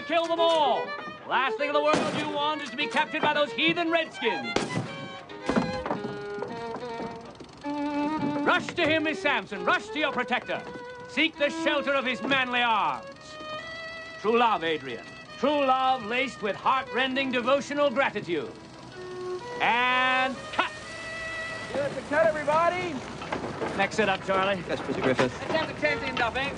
kill them all. Last thing in the world you want is to be captured by those heathen redskins. Rush to him, Miss Sampson. Rush to your protector. Seek the shelter of his manly arms. True love, Adrian. True love laced with heart-rending devotional gratitude. And cut! Good to cut, everybody. Next it up, Charlie. Yes, Mr. Griffith. Let's have the tent in, Duffy.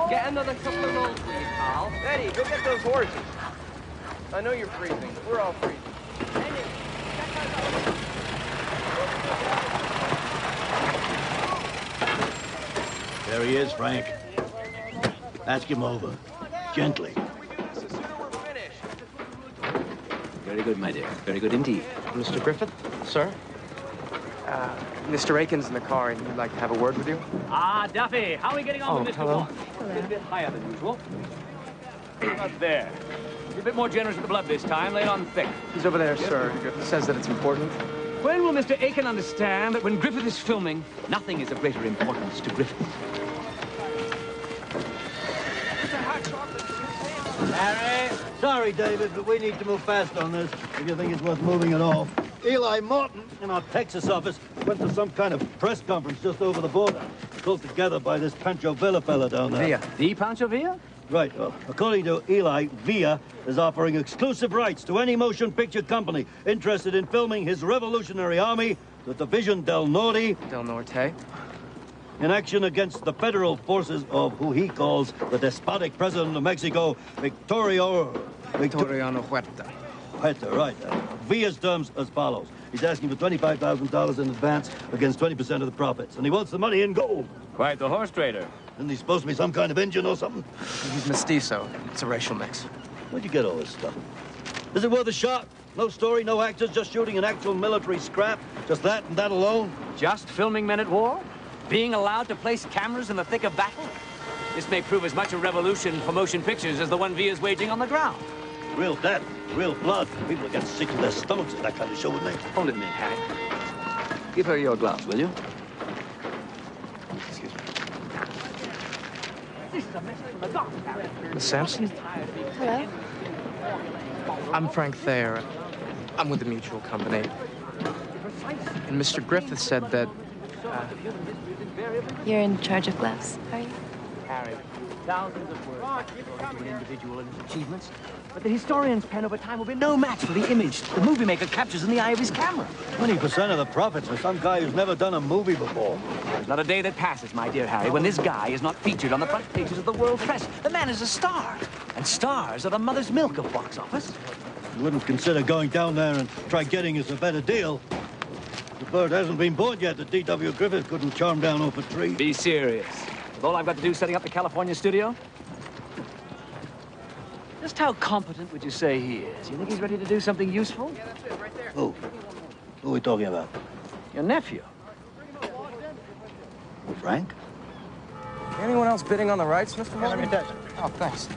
Get another couple of rolls, please, pal. Eddie, go get those horses. I know you're freezing. We're all freezing. There he is, Frank. Ask him over. Gently. Very good, my dear. Very good indeed. Mr. Griffith, sir? Mr. Aitken's in the car, and he'd like to have a word with you. Ah, Duffy, how are we getting on with Mr. Hello. Wong? A little bit higher than usual. Up there. You're a bit more generous with the blood this time. Lay it on thick. He's over there, sir. Griffith says that it's important. When will Mr. Aitken understand that when Griffith is filming, nothing is of greater importance to Griffith? Harry? Sorry, David, but we need to move fast on this if you think it's worth moving at all. Eli Morton in our Texas office went to some kind of press conference just over the border, called together by this Pancho Villa fella down there. Villa. The Pancho Villa? Right, well, according to Eli, Villa is offering exclusive rights to any motion picture company interested in filming his revolutionary army, the Division del Norte, Del Norte. in action against the federal forces of who he calls the despotic president of Mexico, Victoriano Huerta. Huerta, right. Villa's terms as follows. He's asking for $25,000 in advance against 20% of the profits, and he wants the money in gold. Quite the horse trader. Isn't he supposed to be some kind of Indian or something? He's mestizo. It's a racial mix. Where'd you get all this stuff? Is it worth a shot? No story, no actors, just shooting an actual military scrap? Just that and that alone? Just filming men at war? Being allowed to place cameras in the thick of battle? This may prove as much a revolution for motion pictures as the one Villa's waging on the ground. Real death, real blood. People get sick to their stomachs at that kind of show with me. Hold it a minute, Harry. Give her your gloves, will you? Excuse me. This is a message from the doctor, Harry. Miss Sampson? Hello? I'm Frank Thayer. I'm with the mutual company. And Mr. Griffith said that... You're in charge of gloves, are you? Harry, thousands of words to an individual and his achievements, but the historian's pen over time will be no match for the image the movie maker captures in the eye of his camera. 20% of the profits for some guy who's never done a movie before. There's not a day that passes, my dear Harry, when this guy is not featured on the front pages of the world press. The man is a star, and stars are the mother's milk of box office. You wouldn't consider going down there and try getting us a better deal. The bird hasn't been born yet that D.W. Griffith couldn't charm down off a tree. Be serious. With all I've got to do setting up the California studio? Just how competent would you say he is? You think he's ready to do something useful? Yeah, that's it, right there. Who? Who are we talking about? Your nephew. Frank? Anyone else bidding on the rights, Mr. Morgan? Oh, thanks.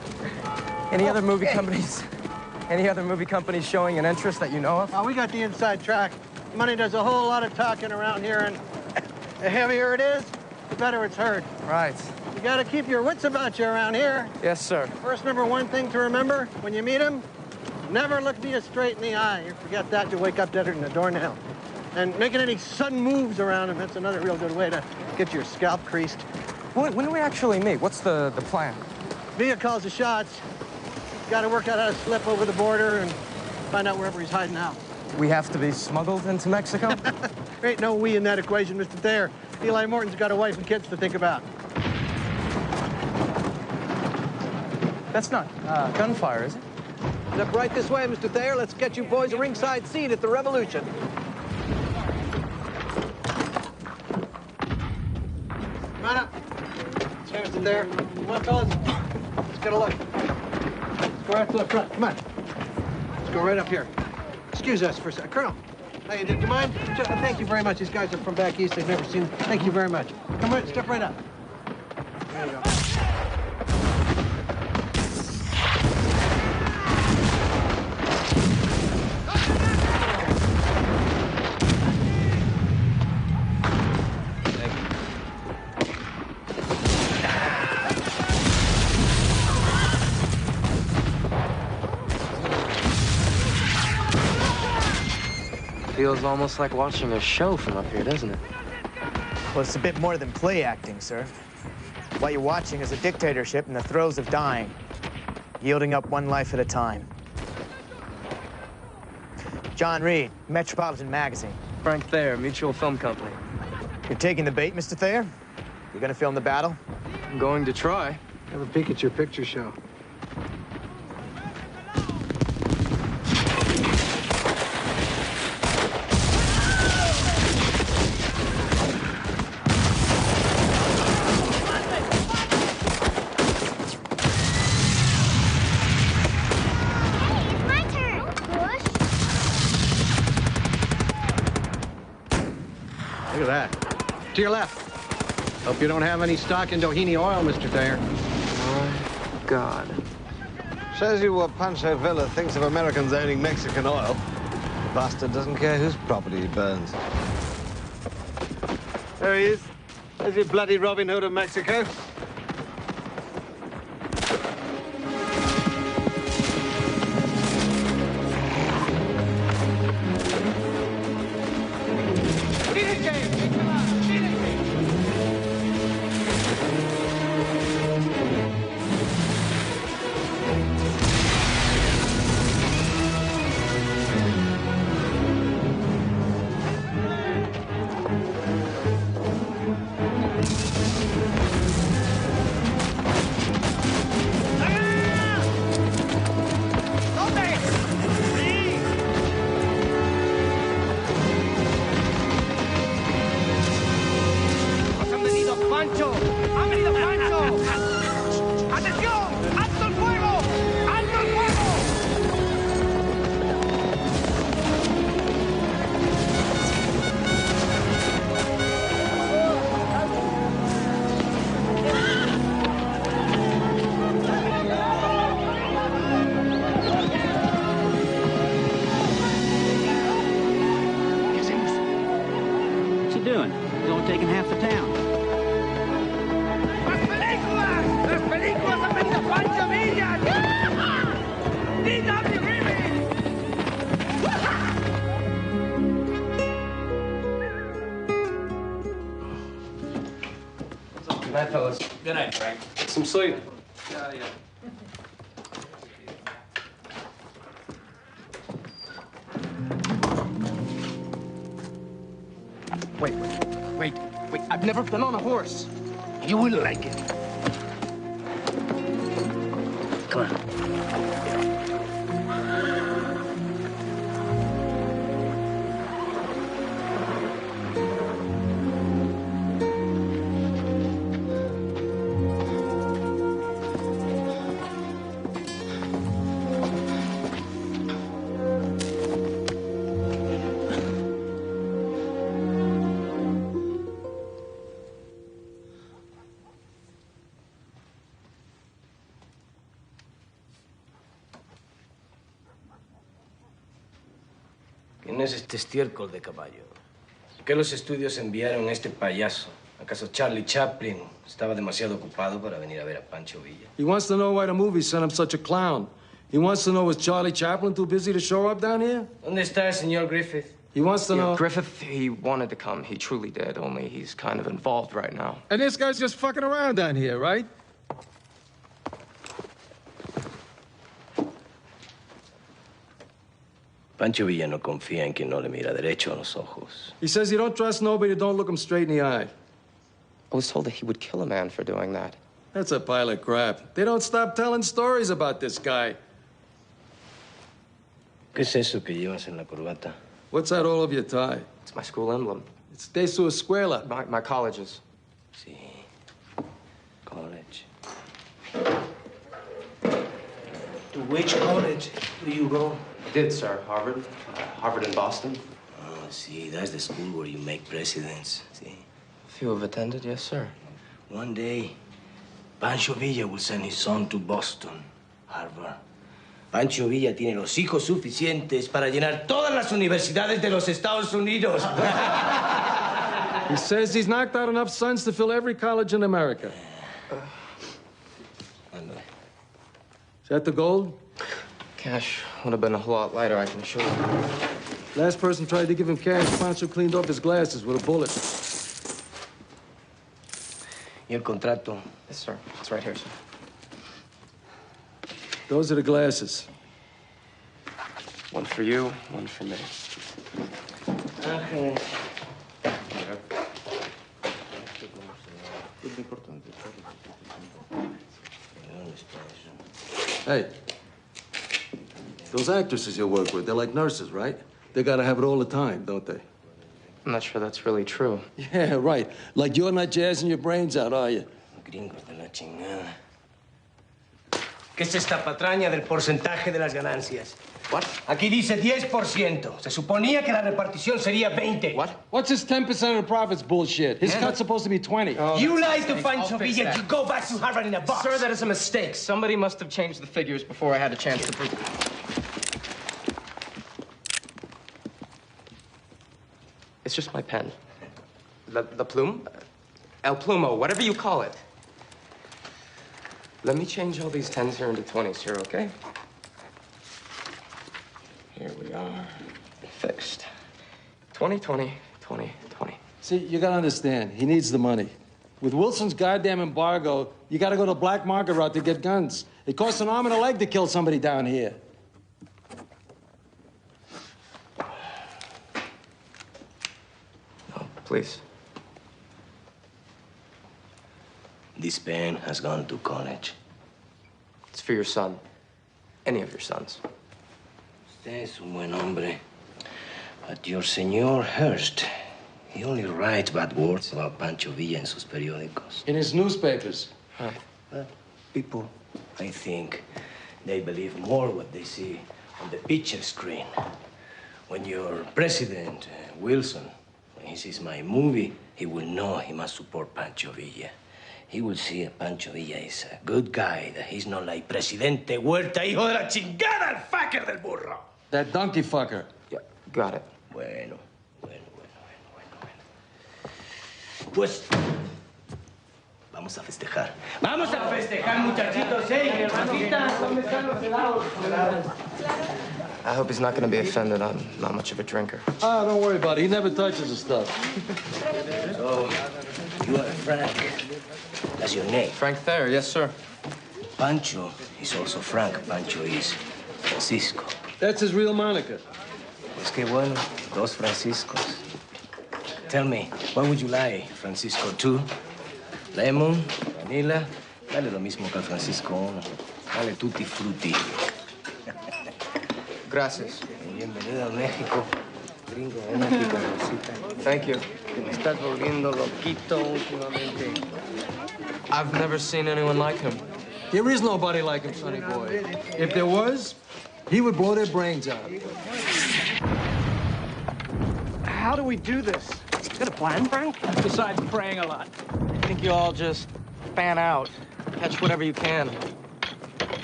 Any other movie companies? Any other movie companies showing an interest that you know of? Oh, we got the inside track. Money does a whole lot of talking around here, and the heavier it is, the better it's heard. Right. You gotta keep your wits about you around here. Yes, sir. First, number one thing to remember when you meet him, never look me straight in the eye. You forget that, you'll wake up deader than a doornail. And making any sudden moves around him, that's another real good way to get your scalp creased. When do we actually meet? What's the plan? Villa calls the shots. Gotta work out how to slip over the border and find out wherever he's hiding out. We have to be smuggled into Mexico? There ain't no we in that equation, Mr. Thayer. Eli Morton's got a wife and kids to think about. That's not gunfire, is it? Step right this way, Mr. Thayer. Let's get you boys a ringside seat at the Revolution. Come on up. Hey, Mr. Thayer. Come on, fellas. Let's get a look. Let's go right to the front. Come on. Let's go right up here. Excuse us for a second. Colonel, how you doing? Do you mind? Thank you very much. These guys are from back east. They've never seen. Thank you very much. Come right, step right up. There you go. Feels almost like watching a show from up here, doesn't it? Well, it's a bit more than play acting, sir. What you're watching is a dictatorship in the throes of dying, yielding up one life at a time. John Reed, Metropolitan Magazine. Frank Thayer, Mutual Film Company. You're taking the bait, Mr. Thayer? You're gonna film the battle? I'm going to try. Have a peek at your picture show. Look at that. To your left. Hope you don't have any stock in Doheny oil, Mr. Thayer. My God. Shows you what Pancho Villa thinks of Americans owning Mexican oil. Bastard doesn't care whose property he burns. There he is. There's your bloody Robin Hood of Mexico. ¡Pancho! ¡Ha venido Pancho! ¡Atención! ¡Alto el fuego! ¡Alto el fuego! ¿Qué hacemos? What's he doing? He's only taking half the town. ¡Las películas han venido Pancho Villa! ¡D.W. Griffith! Good night, fellas. Good night, Frank. Some sleep. Yeah. Wait. I've never been on a horse. You will like it. Come on. ¿Quién es este estiércol de caballo? ¿Por qué los estudios enviaron a este payaso? ¿Acaso Charlie Chaplin estaba demasiado ocupado para venir a ver a Pancho Villa? He wants to know why the movie sent him such a clown. He wants to know, was Charlie Chaplin too busy to show up down here? ¿Dónde está el señor Griffith? He wants to know... Griffith, he wanted to come. He truly did, only he's kind of involved right now. And this guy's just fucking around down here, right? Pancho Villa no confía en quien no le mira derecho a los ojos. He says he don't trust nobody, don't look him straight in the eye. I was told that he would kill a man for doing that. That's a pile of crap. They don't stop telling stories about this guy. ¿Qué es eso que llevas en la corbata? What's that all over your tie? It's my school emblem. It's De Su Escuela. My college's. Sí. College. To which college do you go? I did, sir. Harvard. Harvard in Boston. Oh, sí, that's the school where you make presidents. Sí. A few have attended, yes, sir. One day, Pancho Villa will send his son to Boston, Harvard. Pancho Villa tiene los hijos suficientes para llenar todas las universidades de los Estados Unidos. He says he's knocked out enough sons to fill every college in America. Ándale. Is that the gold? Cash would have been a whole lot lighter, I can assure you. Last person tried to give him cash, Pancho cleaned off his glasses with a bullet. ¿Y el contrato? Yes, sir. It's right here, sir. Those are the glasses. One for you, one for me. Ángeles. Hey, those actresses you work with, they're like nurses, right? They gotta have it all the time, don't they? I'm not sure that's really true. Yeah, right. Like you're not jazzing your brains out, are you? Gringos de la chingada. ¿Qué es esta patraña del porcentaje de las ganancias? What? Aquí dice 10%. Se suponía que la repartición sería 20. What? What's his 10% of the profits bullshit? His cut's supposed to be 20. Oh, You that's a lied to mistake. Pancho I'll fix Villa. that. You go back to Harvard in a box. Sir, that is a mistake. Somebody must have changed the figures before I had a chance to prove it. It's just my pen. The plume? El Plumo, whatever you call it. Let me change all these 10s here into 20s here, okay? Here we are. Fixed. 20, 20, 20, 20. See, you gotta understand, he needs the money. With Wilson's goddamn embargo, you gotta go the black market route to get guns. It costs an arm and a leg to kill somebody down here. No, please. This pen has gone to college. It's for your son. Any of your sons. Usted es un buen hombre. But your señor Hearst, he only writes bad words about Pancho Villa in sus periódicos. In his newspapers. Right. But people, I think, they believe more what they see on the picture screen. When your president, Wilson, when he sees my movie, he will know he must support Pancho Villa. He will see that Pancho Villa is a good guy, that he's not like Presidente Huerta, hijo de la chingada, el fucker del burro. That donkey fucker. Yeah, got it. Bueno. Pues, vamos a festejar. Vamos a festejar, muchachitos, ¿eh? Rosita, ¿dónde están los helados? I hope he's not going to be offended. I'm not much of a drinker. Ah, don't worry about it. He never touches the stuff. So, you are Frank. That's your name. Frank Thayer, yes, sir. Pancho is also Frank. Pancho is Francisco. That's his real moniker. Pues qué bueno, dos Franciscos. Tell me, what would you like, Francisco 2? Lemon, vanilla, dale lo mismo que al Francisco 1. Dale tutti frutti. Gracias. Bienvenido a México. Gringo de México, Rosita. Thank you. Que me estás volviendo loquito últimamente. I've never seen anyone like him. There is nobody like him, sonny boy. If there was, he would blow their brains out. How do we do this? You got a plan, Frank? Besides praying a lot. I think you all just fan out. Catch whatever you can.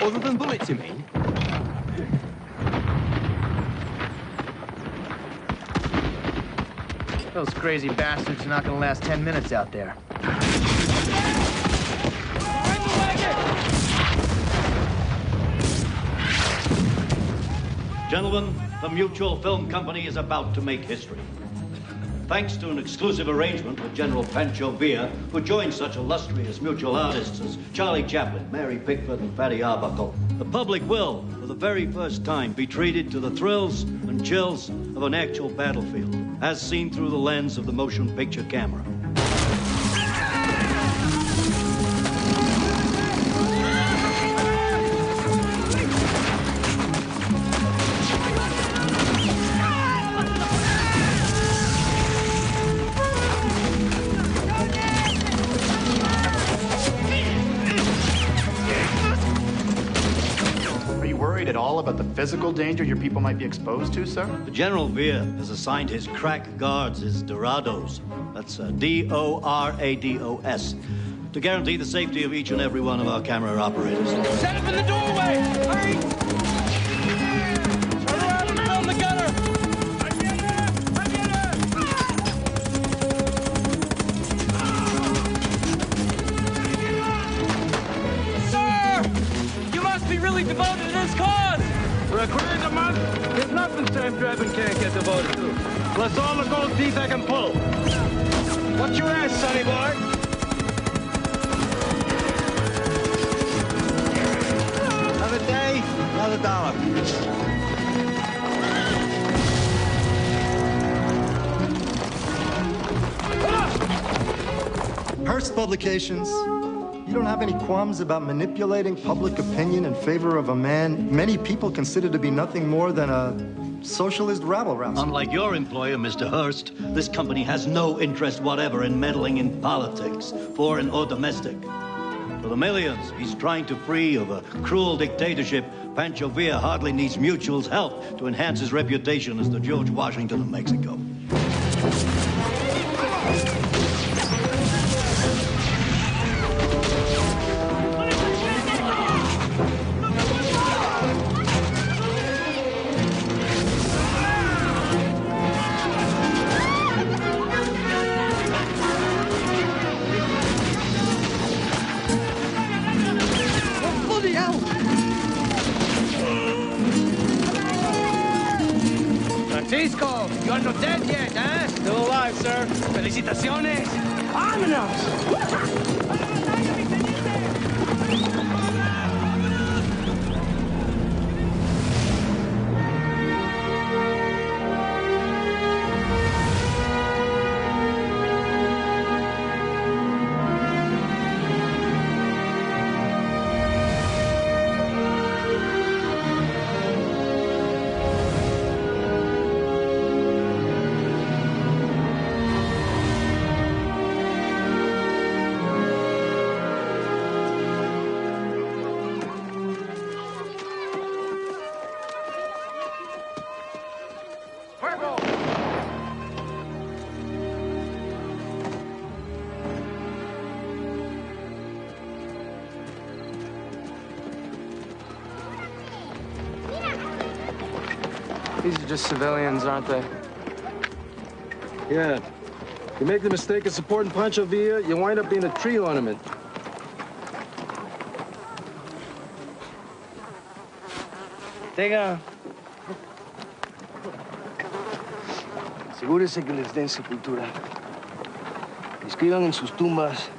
Other than bullets, you mean? Those crazy bastards are not gonna last 10 minutes out there. Gentlemen, the Mutual Film Company is about to make history. Thanks to an exclusive arrangement with General Pancho Villa, who joined such illustrious mutual artists as Charlie Chaplin, Mary Pickford, and Fatty Arbuckle, the public will, for the very first time, be treated to the thrills and chills of an actual battlefield, as seen through the lens of the motion picture camera. At all about the physical danger your people might be exposed to, sir? General Villa has assigned his crack guards, his Dorados, that's D-O-R-A-D-O-S, to guarantee the safety of each and every one of our camera operators. Set up in the doorway! Hurry! Turn around and film the gunner! Sir! You must be really devoted to this cause! For a grand a month, there's nothing Sam Dreben can't get devoted to. Plus all the gold teeth I can pull. What's your ass, sonny boy? Another day, another dollar. Hearst Publications, you don't have any qualms about manipulating public opinion in favor of a man many people consider to be nothing more than a socialist rabble-rouser. Unlike your employer, Mr. Hearst, this company has no interest whatever in meddling in politics, foreign or domestic. For the millions he's trying to free of a cruel dictatorship, Pancho Villa hardly needs mutual's help to enhance his reputation as the George Washington of Mexico. Francisco, you are not dead yet, eh? Still alive, sir. Felicitaciones. Vámonos. These are just civilians, aren't they? Yeah. You make the mistake of supporting Pancho Villa, you wind up being a tree ornament. Tenga. Asegúrese que les den sepultura. Escriban en sus tumbas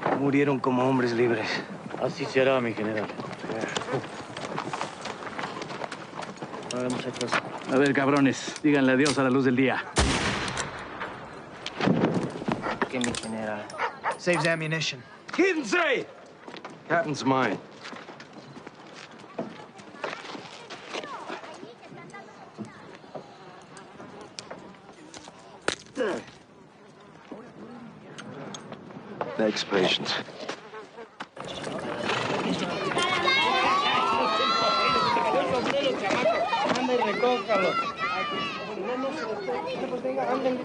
que murieron como hombres libres. Así será, mi general. A ver, muchachos. A ver, cabrones, díganle adiós a la luz del día. ¿Qué, mi general? Saves ammunition. Quince! Captain's mine. Thanks, patience.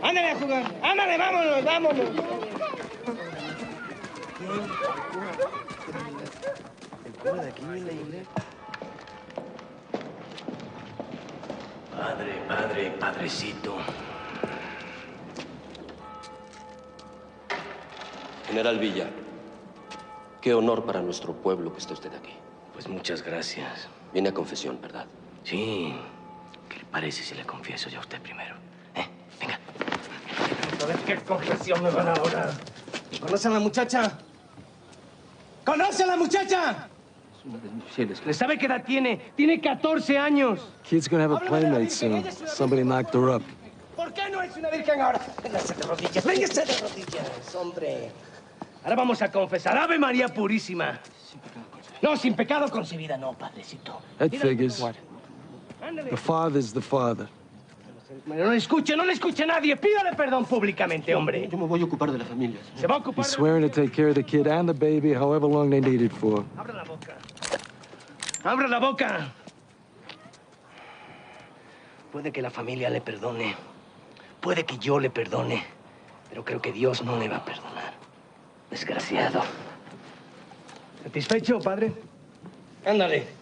¡Ándale a jugar! ¡Ándale, vámonos, vámonos! Padre, padrecito. General Villa, qué honor para nuestro pueblo que esté usted aquí. Pues muchas gracias. Viene a confesión, ¿verdad? Sí. ¿Qué le parece si le confieso yo a usted primero? Venga. A ver qué confesión me van a ahora. ¿Conoce a la muchacha? ¿Conoce a la muchacha? ¿Le sabe qué edad tiene? Tiene 14 años. Kid's gonna have a playmate soon. Somebody knocked her up. ¿Por qué no es una virgen ahora? Véngase de rodillas, véngase de rodillas, hombre. Ahora vamos a confesar. Ave María Purísima. No, sin pecado concebida, no, padrecito. That figures. The father's the father. No le escuche a nadie. Pídale perdón públicamente, hombre. Yo me voy a ocupar de la familia. Se va a ocupar. He's swearing to take care of the kid and the baby however long they need it for. Abra la boca. Abra la boca. Puede que la familia le perdone. Puede que yo le perdone. Pero creo que Dios no le va a perdonar. Desgraciado. ¿Satisfecho, padre? Ándale.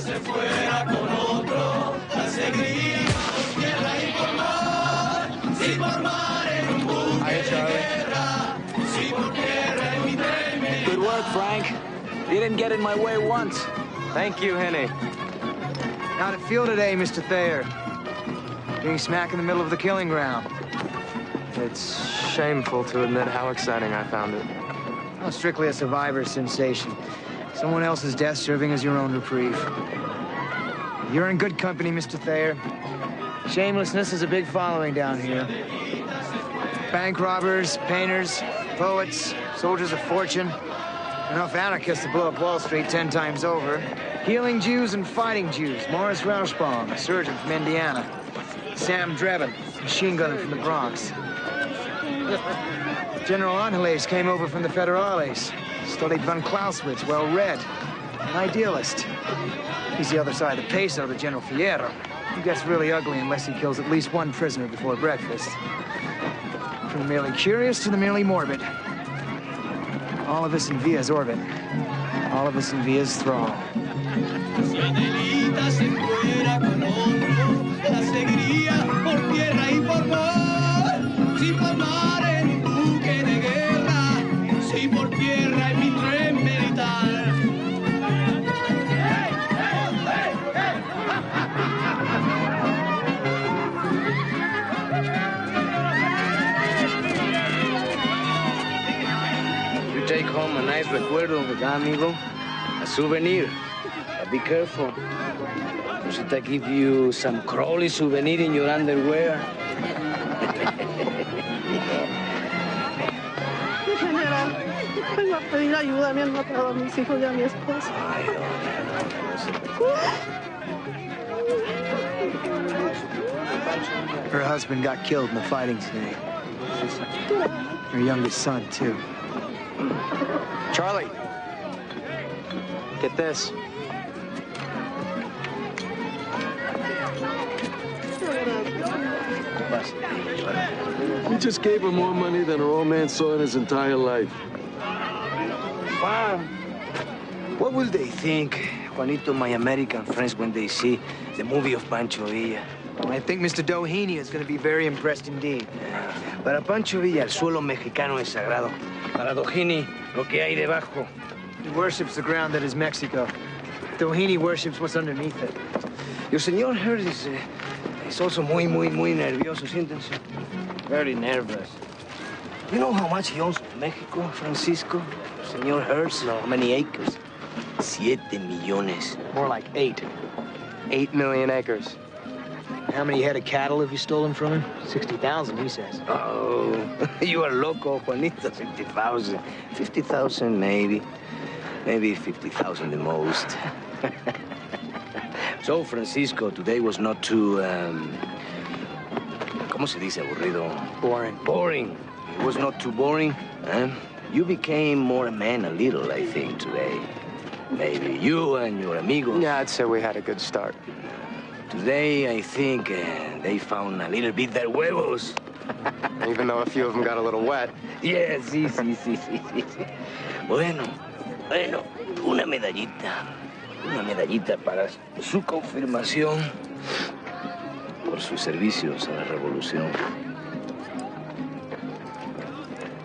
Se fuera con otro, la seguiría por tierra y por mar, si por mar en un buque de guerra, si por tierra en un tren. Good work. work, Frank. You didn't get in my way once. Thank you, Henny. How'd it feel today, Mr. Thayer? Being smack in the middle of the killing ground. It's shameful to admit how exciting I found it. Oh, strictly a survivor's sensation. Someone else's death serving as your own reprieve. You're in good company, Mr. Thayer. Shamelessness is a big following down here. Bank robbers, painters, poets, soldiers of fortune. Enough anarchists to blow up Wall Street 10 times over. Healing Jews and fighting Jews. Morris Rauschbaum, a surgeon from Indiana. Sam Dreben, machine gunner from the Bronx. General Angeles came over from the Federales. Studied von Clausewitz, well-read. An idealist. He's the other side of the peso to General Fierro. He gets really ugly unless he kills at least one prisoner before breakfast. From the merely curious to the merely morbid. All of us in Villa's orbit. All of us in Villa's thrall. Si Adelita se fuera con otro, la seguiría por tierra y por mar. Si por mar en un buque de guerra, si por tierra en mi tren militar. You take home a nice recuerdo, ¿verdad, amigo? A souvenir. But be careful. Should I give you some Crowley souvenir in your underwear? General, vengo a pedir ayuda. Me han matado a mis hijos y a mi esposa. Her husband got killed in the fighting today. Her youngest son, too. Charlie, get this. We just gave her more money than her old man saw in his entire life. Wow. What will they think, Juanito, my American friends, when they see the movie of Pancho Villa? Well, I think Mr. Doheny is going to be very impressed indeed. Para Pancho Villa, el suelo mexicano es sagrado. Para Doheny, lo que hay debajo. He worships the ground that is Mexico. Doheny worships what's underneath it. Your señor Hearst is also muy nervioso, siéntense. Very nervous. You know how much he owns Mexico, Francisco? Señor Hearst? No. How many acres? 7 millones. More like 8. 8 million acres. How many head of cattle have you stolen from him? 60,000, he says. Oh, you are loco, Juanito. 50,000. 50,000, maybe. Maybe 50,000 the most. So, Francisco, today was not too, ¿cómo se dice aburrido? Boring. Boring. It was not too boring. You became more a man a little, I think, today. Maybe you and your amigos. Yeah, I'd say we had a good start. Today, I think they found a little bit their huevos. Even though a few of them got a little wet. Yeah, sí. Bueno, una medallita. Una medallita para su confirmación por sus servicios a la revolución.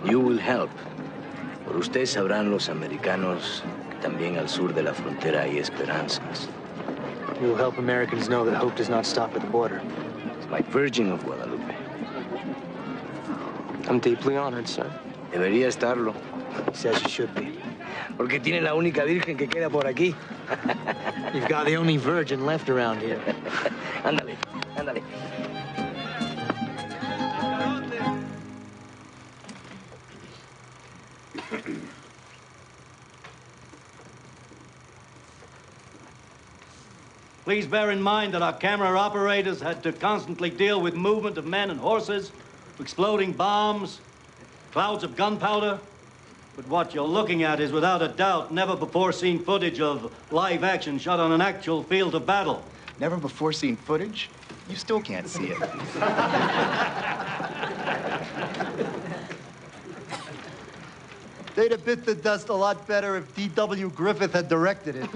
You will help. Por usted sabrán los americanos que también al sur de la frontera hay esperanzas. You will help Americans know that hope does not stop at the border. It's my Virgin of Guadalupe. I'm deeply honored, sir. Debería estarlo. He says you should be. Porque tiene la única virgen que queda por aquí. You've got the only virgin left around here. Ándale. Please bear in mind that our camera operators had to constantly deal with movement of men and horses, exploding bombs, clouds of gunpowder. But what you're looking at is, without a doubt, never-before-seen footage of live action shot on an actual field of battle. Never before seen footage? You still can't see it. They'd have bit the dust a lot better if D.W. Griffith had directed it.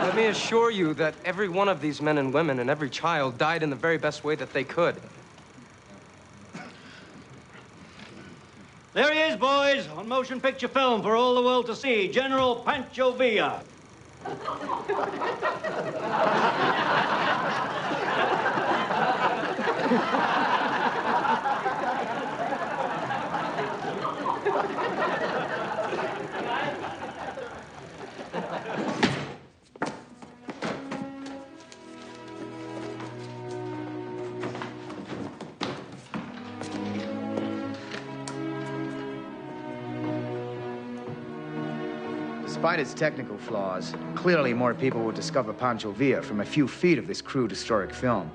Let me assure you that every one of these men and women and every child died in the very best way that they could. There he is, boys, on motion picture film for all the world to see. General Pancho Villa. Despite its technical flaws, clearly more people will discover Pancho Villa from a few feet of this crude historic film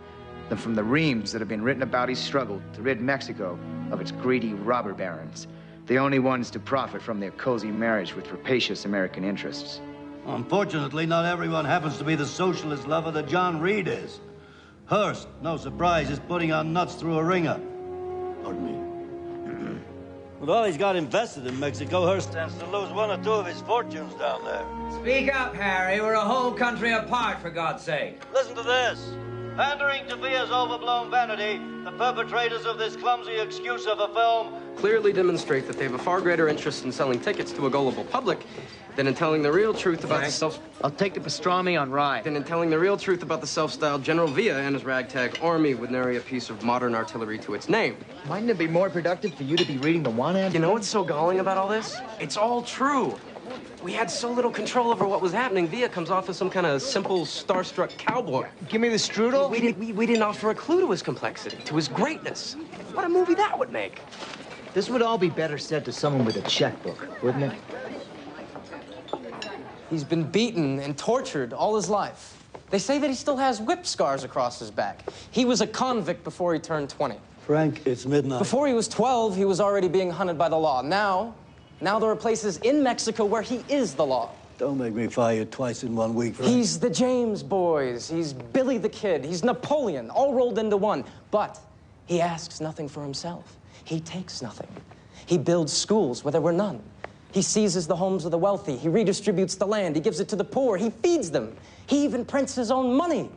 than from the reams that have been written about his struggle to rid Mexico of its greedy robber barons, the only ones to profit from their cozy marriage with rapacious American interests. Unfortunately, not everyone happens to be the socialist lover that John Reed is. Hearst, no surprise, is putting our nuts through a ringer. Pardon me. With all he's got invested in Mexico, Hearst stands to lose one or two of his fortunes down there. Speak up, Harry. We're a whole country apart, for God's sake. Listen to this. Pandering to Villa's overblown vanity, the perpetrators of this clumsy excuse of a film Clearly demonstrate that they have a far greater interest in selling tickets to a gullible public than in telling the real truth about I'll take the pastrami on rye. than in telling the real truth about the self-styled General Villa and his ragtag army with nary a piece of modern artillery to its name. Mightn't it be more productive for you to be reading the one ad? You know what's so galling about all this? It's all true. We had so little control over what was happening. Villa comes off as some kind of simple, starstruck cowboy. Give me the strudel. We didn't offer a clue to his complexity, to his greatness. What a movie that would make. This would all be better said to someone with a checkbook, wouldn't it? He's been beaten and tortured all his life. They say that he still has whip scars across his back. He was a convict before he turned 20. Frank, it's midnight. Before he was 12, he was already being hunted by the law. Now there are places in Mexico where he is the law. Don't make me fire you twice in 1 week, Frank. He's the James boys. He's Billy the Kid. He's Napoleon, all rolled into one. But he asks nothing for himself. He takes nothing. He builds schools where there were none. He seizes the homes of the wealthy. He redistributes the land. He gives it to the poor. He feeds them. He even prints his own money.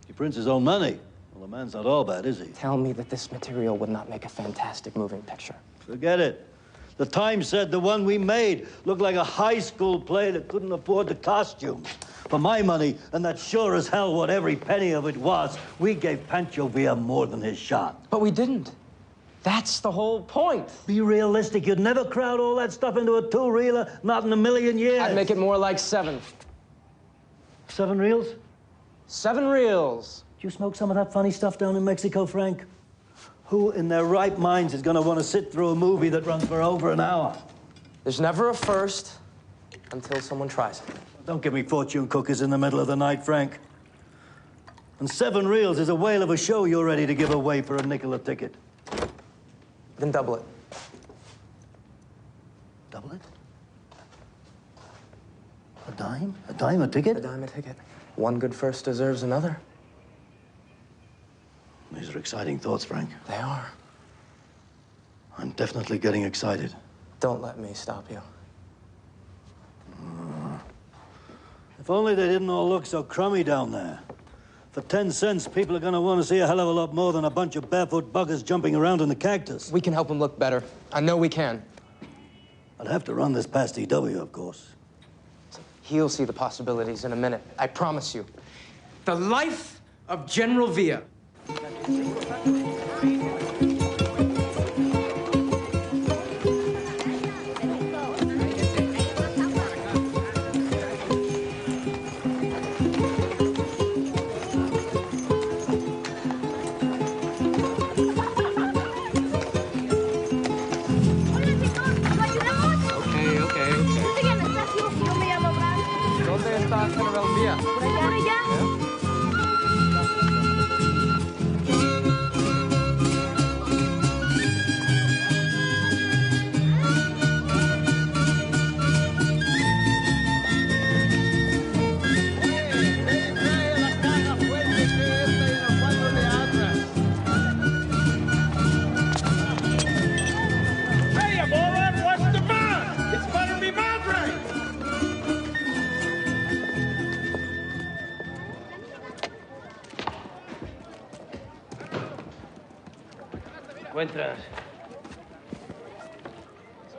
He prints his own money? Well, the man's not all bad, is he? Tell me that this material would not make a fantastic moving picture. Forget it. The Times said the one we made looked like a high school play that couldn't afford the costumes. For my money, and that's sure as hell what every penny of it was, we gave Pancho Villa more than his shot. But we didn't. That's the whole point. Be realistic. You'd never crowd all that stuff into a two-reeler, not in a million years. I'd make it more like 7. 7 reels? 7 reels. Did you smoke some of that funny stuff down in Mexico, Frank? Who in their right minds is going to want to sit through a movie that runs for over an hour? There's never a first until someone tries it. Don't give me fortune cookies in the middle of the night, Frank. And 7 reels is a whale of a show you're ready to give away for a nickel a ticket. Then double it. Double it? A dime? A dime a ticket? A dime a ticket. One good first deserves another. These are exciting thoughts, Frank. They are. I'm definitely getting excited. Don't let me stop you. If only they didn't all look so crummy down there. For 10 cents, people are going to want to see a hell of a lot more than a bunch of barefoot buggers jumping around in the cactus. We can help them look better. I know we can. I'd have to run this past EW, of course. He'll see the possibilities in a minute. I promise you. The life of General Villa.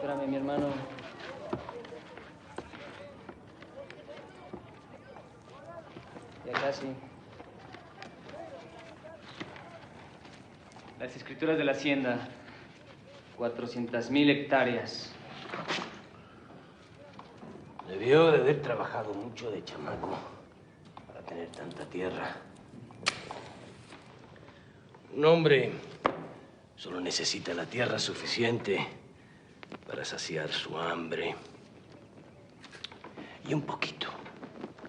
Espérame, mi hermano. Ya casi. Las escrituras de la hacienda. 400,000 hectáreas. Debió de haber trabajado mucho de chamaco para tener tanta tierra. Un hombre solo necesita la tierra suficiente para saciar su hambre y un poquito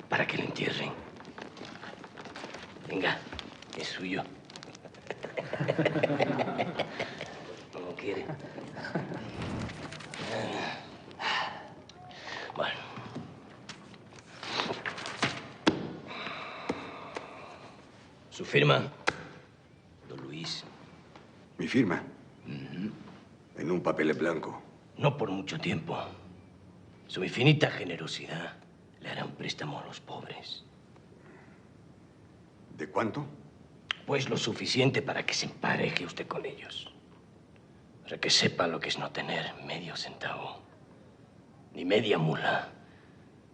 para que le entierren. Venga, es suyo. ¿Cómo quiere? Bueno. ¿Su firma? Don Luis. ¿Mi firma? En un papel en blanco. No por mucho tiempo. Su infinita generosidad le hará un préstamo a los pobres. ¿De cuánto? Pues lo suficiente para que se empareje usted con ellos. Para que sepa lo que es no tener medio centavo. Ni media mula.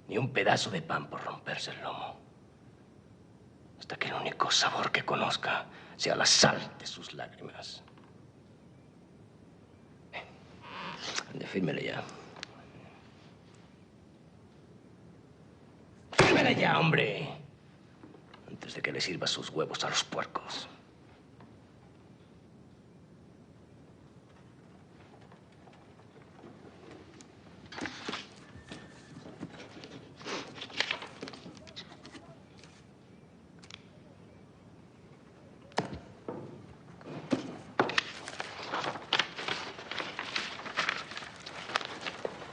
Ni un pedazo de pan por romperse el lomo. Hasta que el único sabor que conozca sea la sal de sus lágrimas. Ande, fírmele ya. ¡Fírmele ya, hombre! Antes de que le sirva sus huevos a los puercos.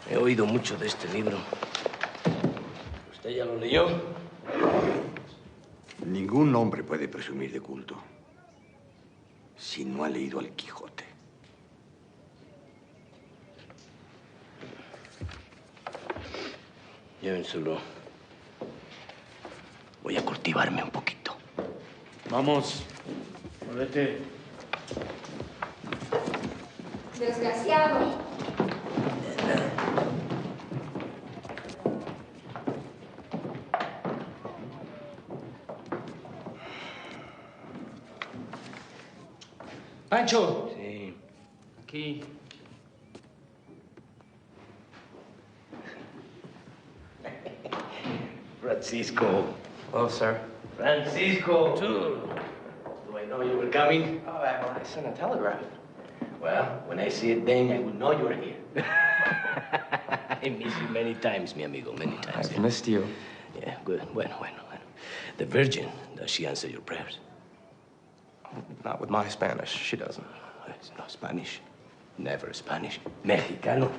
He oído mucho de este libro. ¿Usted ya lo leyó? Ningún hombre puede presumir de culto si no ha leído al Quijote. Llévenselo. Voy a cultivarme un poquito. Vamos. Muévete. Desgraciado. Pancho. Sí. Aquí. Francisco. Hello, sir. Francisco. Do I know you were coming? Oh, I sent a telegram. Well, when I see it then, I will know you're here. I miss you many times, mi amigo, many times. I missed you. Yeah, good. Bueno. The Virgin, does she answer your prayers? Not with my Spanish. She doesn't. It's not Spanish. Never Spanish. Mexicano.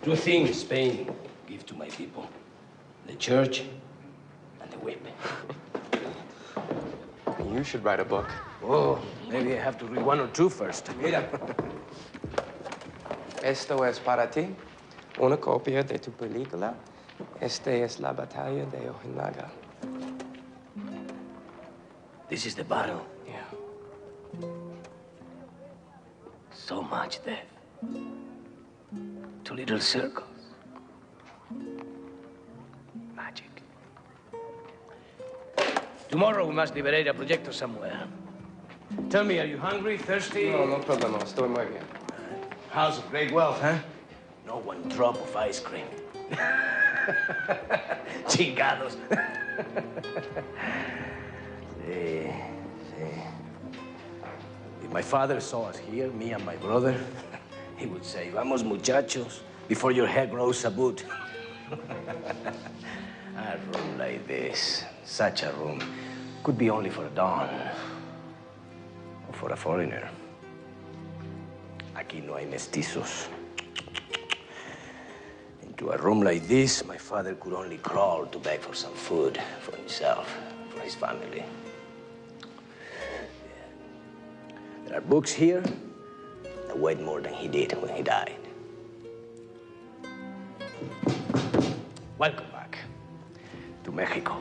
Two things Spain give to my people. The church and the whip. You should write a book. Oh, maybe I have to read one or two first. Mira. Esto es para ti. Una copia de tu película. Este es la batalla de Ojinaga. This is the battle. Yeah. So much death. Two little circles. Magic. Tomorrow we must liberate a projector somewhere. Tell me, are you hungry, thirsty? No problema. Estoy muy bien. House of great wealth, huh? No one drop of ice cream. Chingados. Sí. If my father saw us here, me and my brother, he would say, "Vamos, muchachos, before your hair grows a boot." A room like this, such a room, could be only for a don or for a foreigner. Aquí no hay mestizos. Into a room like this, my father could only crawl to beg for some food for himself, for his family. There are books here that weigh more than he did when he died. Welcome back to Mexico.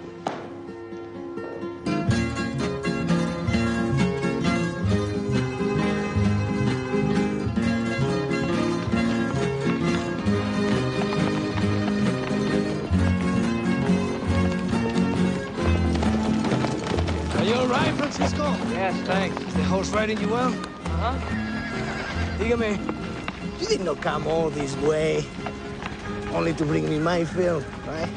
Cisco? Yes, thanks. Is the horse riding you well? Uh-huh. Dígame, you did not come all this way only to bring me my film, right?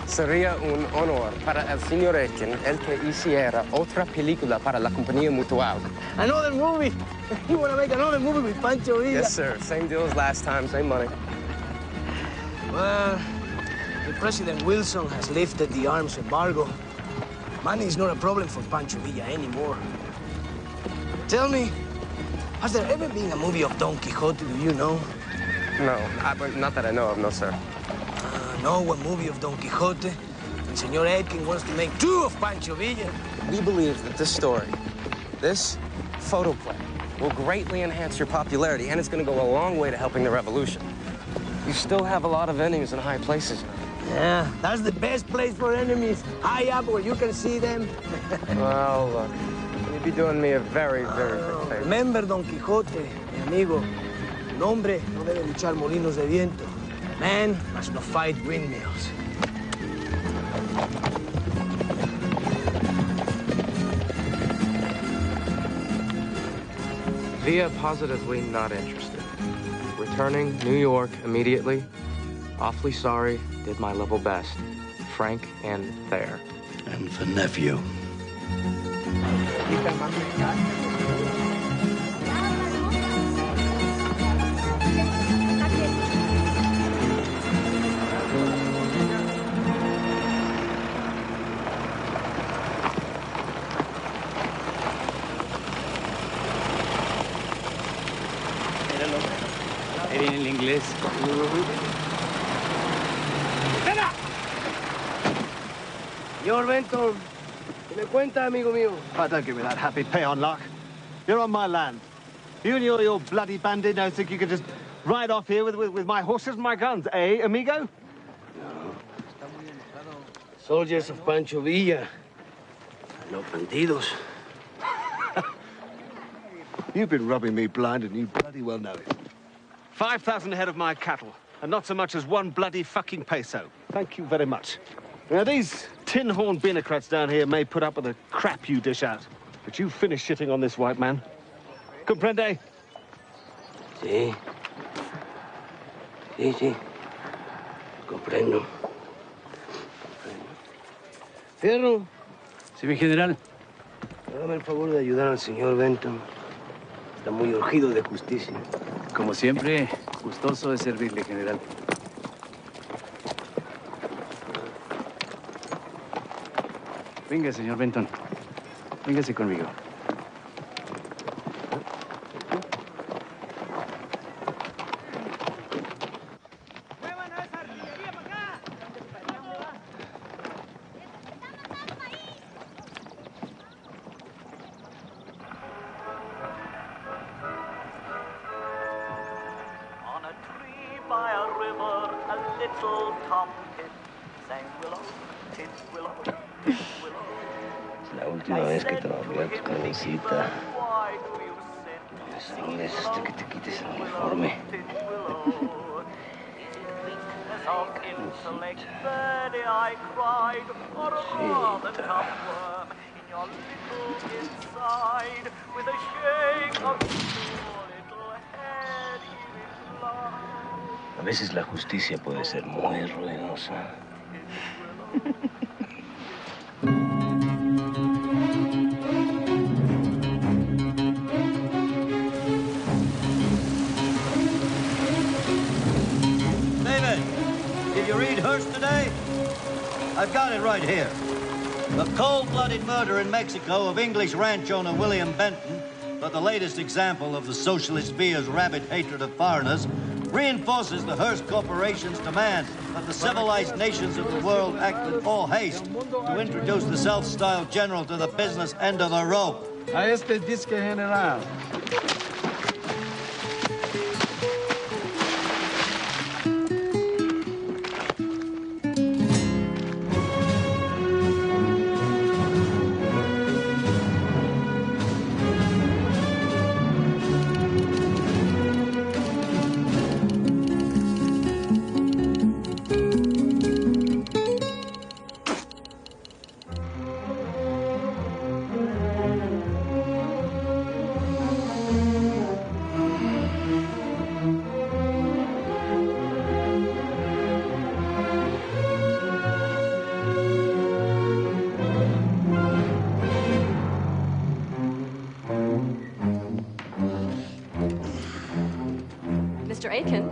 Sería un honor para el señor Aitken el que hiciera otra película para la compañía mutual. Another movie? You want to make another movie with Pancho Villa? Yes, sir. Same deal as last time, same money. Well, the President Wilson has lifted the arms embargo. Money is not a problem for Pancho Villa anymore. Tell me, has there ever been a movie of Don Quixote, do you know? No, not that I know of, no, sir. No, a movie of Don Quixote. And Senor Aitken wants to make 2 of Pancho Villa. We believe that this story, this photo play, will greatly enhance your popularity, and it's going to go a long way to helping the revolution. You still have a lot of enemies in high places. Yeah, that's the best place for enemies. High up where you can see them. Well, look, you'd be doing me a very, very big favor. Remember, Don Quixote, mi amigo. Un hombre no debe luchar molinos de viento. Man must not fight windmills. Villa positively not interested. Returning New York immediately. Awfully sorry, did my level best. Frank and Thayer. And for nephew. En el inglés. Señor Benton, ¿qué me cuenta, amigo mío? Oh, don't give me that happy peon luck. You're on my land. You and your bloody bandit now think you can just ride off here with my horses and my guns, eh, amigo? Soldiers of Pancho Villa. No bandidos. You've been rubbing me blind and you bloody well know it. 5,000 head of my cattle, and not so much as 1 bloody fucking peso. Thank you very much. Now, these tin-horn bureaucrats down here may put up with the crap you dish out, but you finish shitting on this white man. Comprende? Sí. Sí. Comprendo. Fierro. Sí, mi general. Hágame el favor de ayudar al señor Benton. Está muy urgido de justicia. Como siempre, gustoso de servirle, general. Venga, señor Benton. Véngase conmigo. La última vez que te volví a tu cabecita. Sangre hasta que te quites el uniforme. A veces la justicia puede ser muy ruidosa. David, did you read Hearst today? I've got it right here. The cold-blooded murder in Mexico of English ranch owner William Benton, but the latest example of the socialist Villa's rabid hatred of foreigners, reinforces the Hearst Corporation's demand that the civilized nations of the world act with all haste to introduce the self-styled general to the business end of the rope. A este disque general. Mr. Aitken.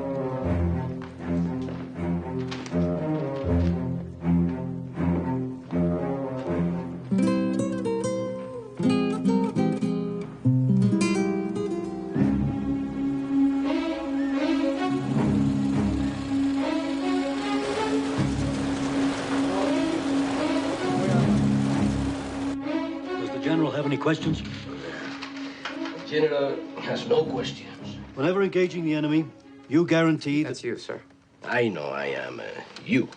Does the General have any questions? The General has no questions. Whenever engaging the enemy, you guarantee that... That's you, sir. I know I am you.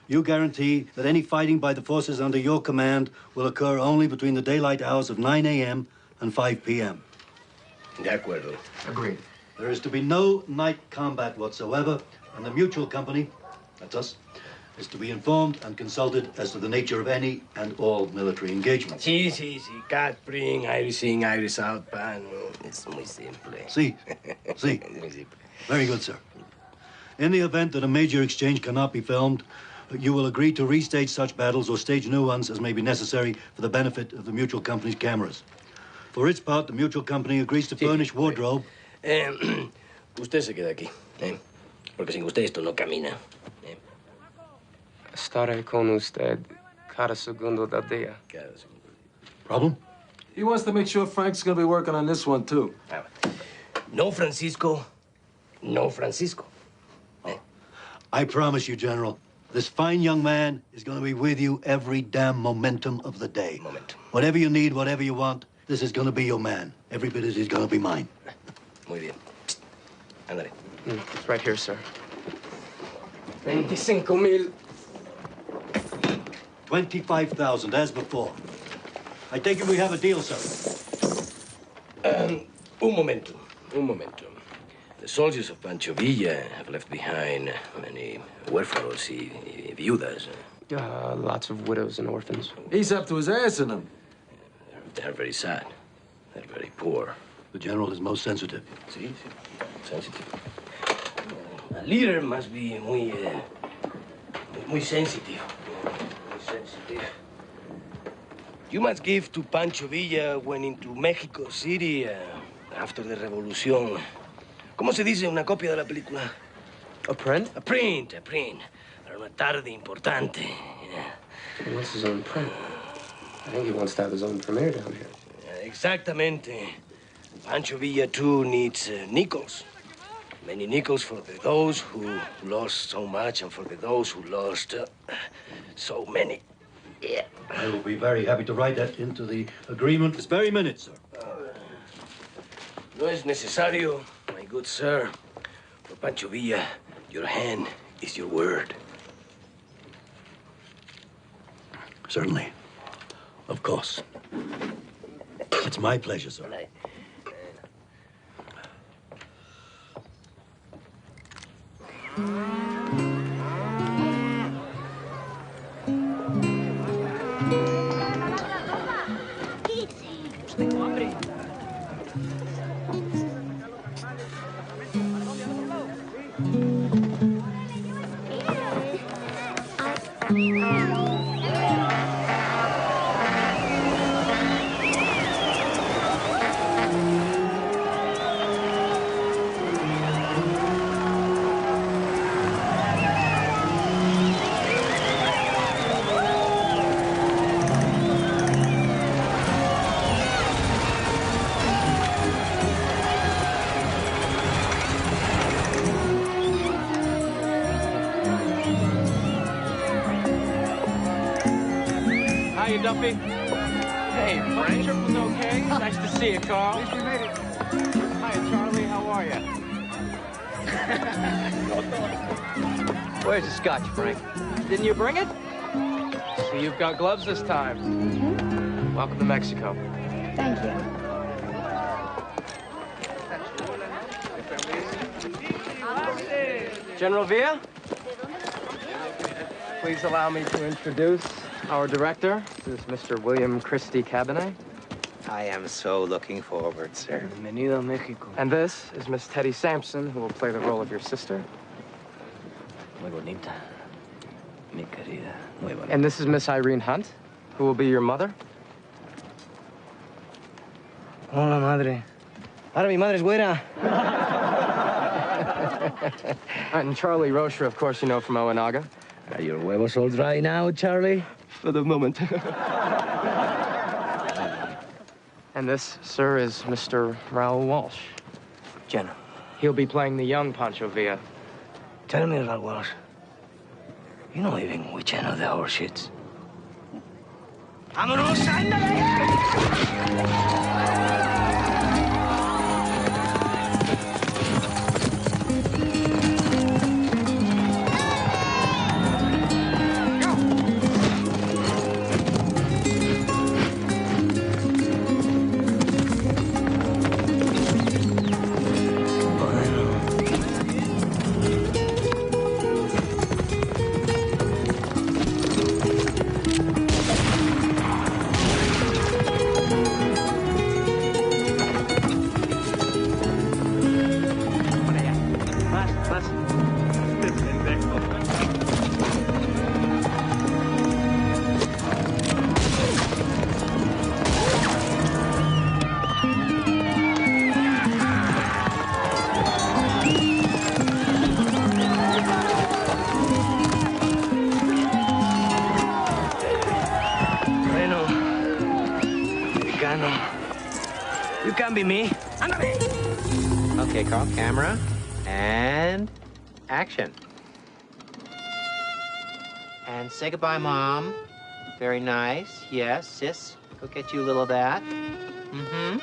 You guarantee that any fighting by the forces under your command will occur only between the daylight hours of 9 a.m. and 5 p.m. De acuerdo. Agreed. There is to be no night combat whatsoever, and the mutual company, that's us, is to be informed and consulted as to the nature of any and all military engagements. Sí. Cat bring, iris in, iris out, pan. Es muy simple. See. Muy simple. Very good, sir. In the event that a major exchange cannot be filmed, you will agree to restage such battles or stage new ones as may be necessary for the benefit of the mutual company's cameras. For its part, the mutual company agrees to furnish wardrobe. Usted se queda aquí, porque sin usted esto no camina. Estaré con usted cada segundo del día. Problem? He wants to make sure Frank's gonna be working on this one, too. No Francisco, no Francisco. I promise you, General, this fine young man is going to be with you every damn momentum of the day. Momentum. Whatever you need, whatever you want, this is going to be your man. Every bit as he's going to be mine. Muy bien. Ándale. It's right here, sir. 25,000. 25,000, as before. I take it we have a deal, sir. Un momento. The soldiers of Pancho Villa have left behind many huérfanos y viudas. Lots of widows and orphans. He's up to his ass in them. They're very sad. They're very poor. The General is most sensitive. Sí, sensitive. A leader must be muy sensitive. Muy sensitive. You must give to Pancho Villa when into Mexico City after the revolución. ¿Cómo se dice una copia de la película? A print? A print. Para una tarde importante. Yeah. He wants his own print. I think he wants to have his own premiere down here. Exactamente. Pancho Villa, too, needs nickels. Many nickels for those who lost so much and for those who lost so many. Yeah. I will be very happy to write that into the agreement this very minute, sir. No es necesario, my good sir. For Pancho Villa, your hand is your word. Certainly. Of course. It's my pleasure, sir. Hiya, Duffy. Hey, Frank. Trip was okay. Nice to see you, Carl. At least you made it. Hiya, Charlie. How are you? Where's the scotch, Frank? Didn't you bring it? So you've got gloves this time. Mm-hmm. Welcome to Mexico. Thank you. General Villa, please allow me to introduce our director. This is Mr. William Christie Cabinet. I am so looking forward, sir. Bienvenido a Mexico. And this is Miss Teddy Sampson, who will play the role of your sister. Muy bonita. Mi querida. Muy bonita. And this is Miss Irene Hunt, who will be your mother. Hola, madre. Ahora mi madre es güera. And Charlie Rocher, of course, you know from Owanaga. Are your huevos all dry now, Charlie? For the moment. And this, sir, is Mr. Raoul Walsh. Jenna. He'll be playing the young Pancho Villa. Tell me, Raoul Walsh, you know even which end of the horse shits? ¡Vámonos, ándale! You can be me. Okay, Carl, camera, and action. And say goodbye, Mom. Very nice. Yes, sis, go get you a little of that. Mm-hmm.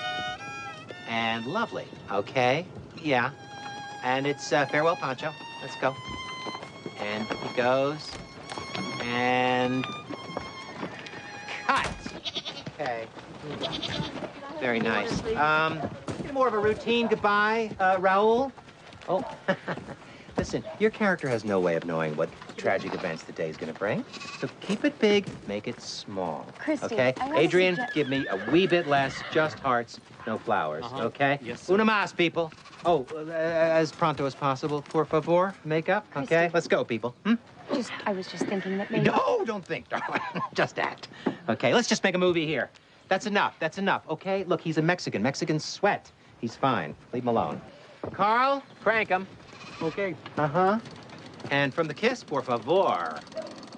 And lovely, okay? Yeah. And it's farewell, Pancho. Let's go. And he goes. And cut. Okay. Very nice. More of a routine goodbye, Raoul. Oh, listen, your character has no way of knowing what tragic events the day's gonna bring. So keep it big, make it small. Christy, okay? Adrian, give me a wee bit less, just hearts, no flowers, okay? Yes, sir. Una más, people. Oh, as pronto as possible, por favor, makeup, okay? Let's go, people. I was just thinking that maybe... No, don't think, darling. Just act. Okay, let's just make a movie here. That's enough, okay? Look, he's a Mexican. Mexicans sweat. He's fine. Leave him alone. Carl, crank him. Okay. Uh-huh. And from the kiss, por favor.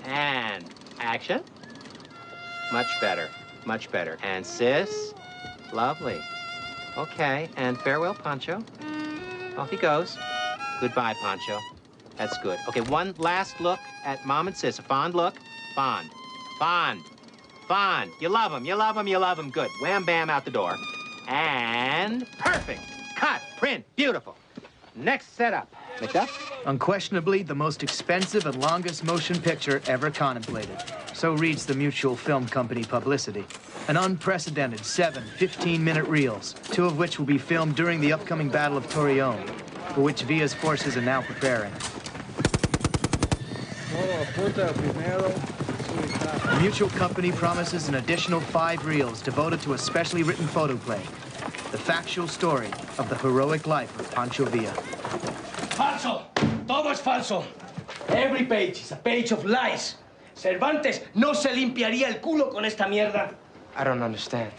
And action. Much better, much better. And sis, lovely. Okay, and farewell, Pancho. Off he goes. Goodbye, Pancho. That's good. Okay, one last look at Mom and sis. A fond look. Fond. Fond. Fond. You love him, you love him, you love him. Good. Wham, bam, out the door. And perfect. Cut. Print. Beautiful. Next setup. Makeup? Unquestionably the most expensive and longest motion picture ever contemplated. So reads the Mutual Film Company publicity. An unprecedented 7 15-minute reels, 2 of which will be filmed during the upcoming Battle of Torreon, for which Villa's forces are now preparing. The Mutual Company promises an additional 5 reels devoted to a specially written photoplay, the factual story of the heroic life of Pancho Villa. Falso! Todo es falso. Every page is a page of lies. Cervantes no se limpiaría el culo con esta mierda. I don't understand.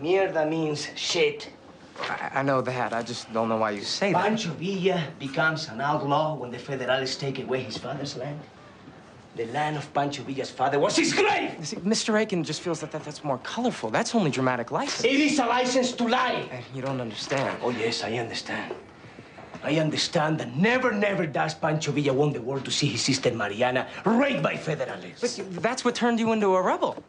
Mierda means shit. I know that. I just don't know why you say that. Pancho Villa becomes an outlaw when the Federales take away his father's land. The land of Pancho Villa's father was his grave! See, Mr. Aitken just feels that that's more colorful. That's only dramatic license. It is a license to lie. You don't understand. Oh, yes, I understand. I understand that never does Pancho Villa want the world to see his sister Mariana raped by Federales. But that's what turned you into a rebel.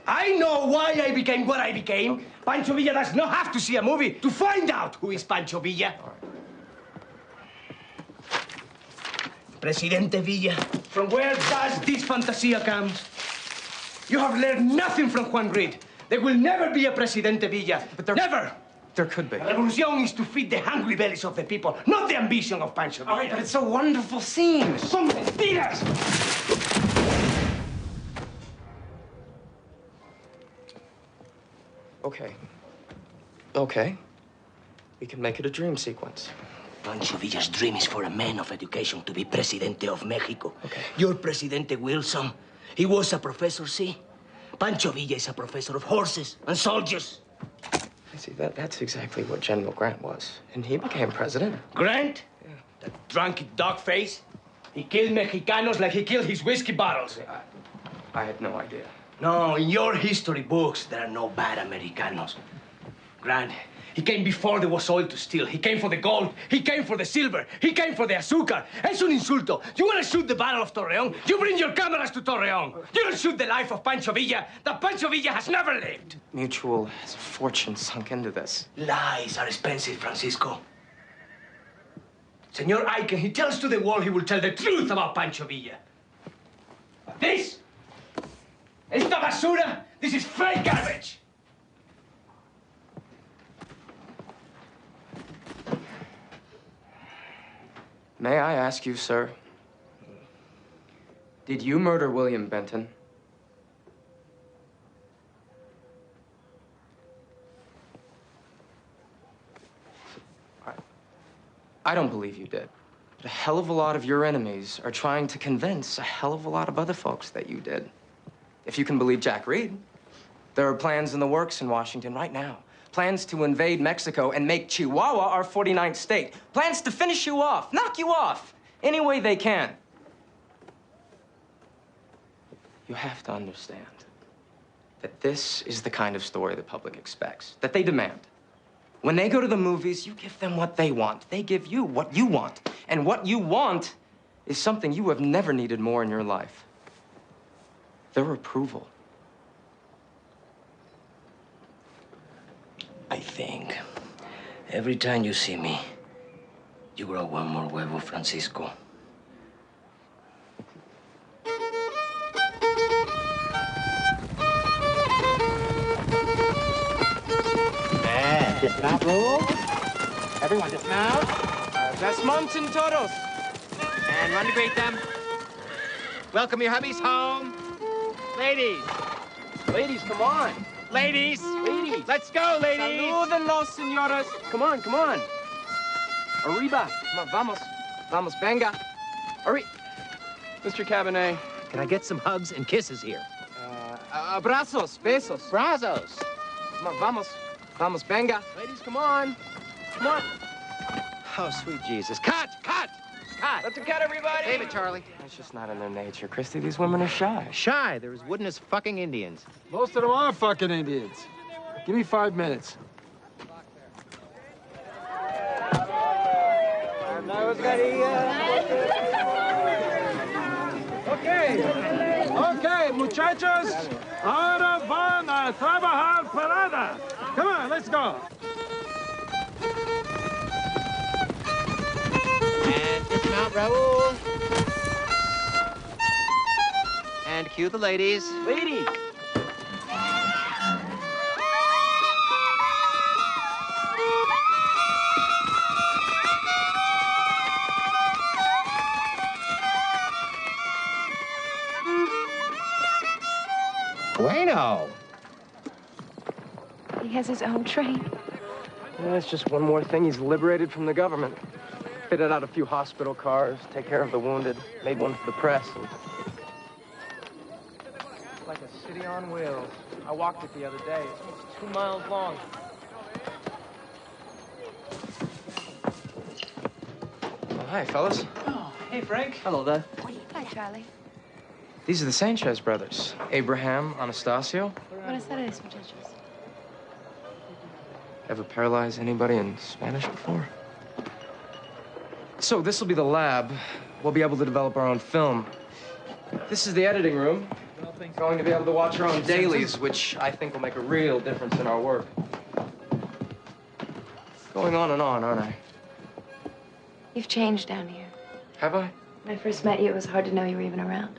I know why I became what I became. Pancho Villa does not have to see a movie to find out who is Pancho Villa. Presidente Villa, from where does this fantasia come? You have learned nothing from Juan Reed. There will never be a Presidente Villa. But never! There could be. La revolución is to feed the hungry bellies of the people, not the ambition of Pancho Villa. All right, but it's a wonderful scene. Son mentiras! Okay. We can make it a dream sequence. Pancho Villa's dream is for a man of education to be Presidente of Mexico. Okay. Your Presidente Wilson, he was a professor, see? Pancho Villa is a professor of horses and soldiers. See, that's exactly what General Grant was. And he became president. Grant? Yeah. That drunky dog face? He killed Mexicanos like he killed his whiskey bottles. I had no idea. No, in your history books, there are no bad Americanos. Grant, he came before there was oil to steal. He came for the gold. He came for the silver. He came for the azúcar. Es un insulto. You want to shoot the Battle of Torreon? You bring your cameras to Torreon. You don't shoot the life of Pancho Villa. The Pancho Villa has never lived. Mutual has a fortune sunk into this. Lies are expensive, Francisco. Senor Aitken, he tells to the world he will tell the truth about Pancho Villa. But this? Esta basura? This is fake garbage. May I ask you, sir, did you murder William Benton? I don't believe you did. But a hell of a lot of your enemies are trying to convince a hell of a lot of other folks that you did. If you can believe Jack Reed, there are plans in the works in Washington right now. Plans to invade Mexico and make Chihuahua our 49th state. Plans to finish you off, knock you off, any way they can. You have to understand that this is the kind of story the public expects, that they demand. When they go to the movies, you give them what they want. They give you what you want. And what you want is something you have never needed more in your life. Their approval. I think every time you see me, you grow one more huevo, Francisco. Dismount rule. Everyone dismount. Desmonten todos. And run to greet them. Welcome your hubbies home. Ladies. Ladies, come on. Ladies. Ladies. Let's go, ladies. Salúdenlos, señoras. Come on, come on. Arriba. Vamos. Vamos, venga. Hurry. Mr. Cabernet. Can I get some hugs and kisses here? Abrazos, besos. Brazos. Vamos. Vamos, venga. Ladies, come on. Come on. Oh, sweet Jesus. Cut! Cut! Cut! Let them cut, everybody! Save it, Charlie. It's just not in their nature, Christy. These women are shy. Shy? They're as wooden as fucking Indians. Most of them are fucking Indians. Give me 5 minutes. Okay, muchachos. Ahora van a trabajar parada. Come on, let's go. And dismount, Raul. And cue the ladies. Ladies. Bueno. He has his own train. Yeah, it's just one more thing he's liberated from the government. Fitted out a few hospital cars, take care of the wounded, made one for the press. And... like a city on wheels. I walked it the other day. It's 2 miles long. Oh, hi, fellas. Oh, hey, Frank. Hello there. Hi, Charlie. These are the Sanchez brothers. Abraham, Anastasio. Buenas tardes, muchachos. Ever paralyzed anybody in Spanish before? So this will be the lab. We'll be able to develop our own film. This is the editing room. Going to be able to watch our own dailies, which I think will make a real difference in our work. Going on and on, aren't I? You've changed down here. Have I? When I first met you, it was hard to know you were even around.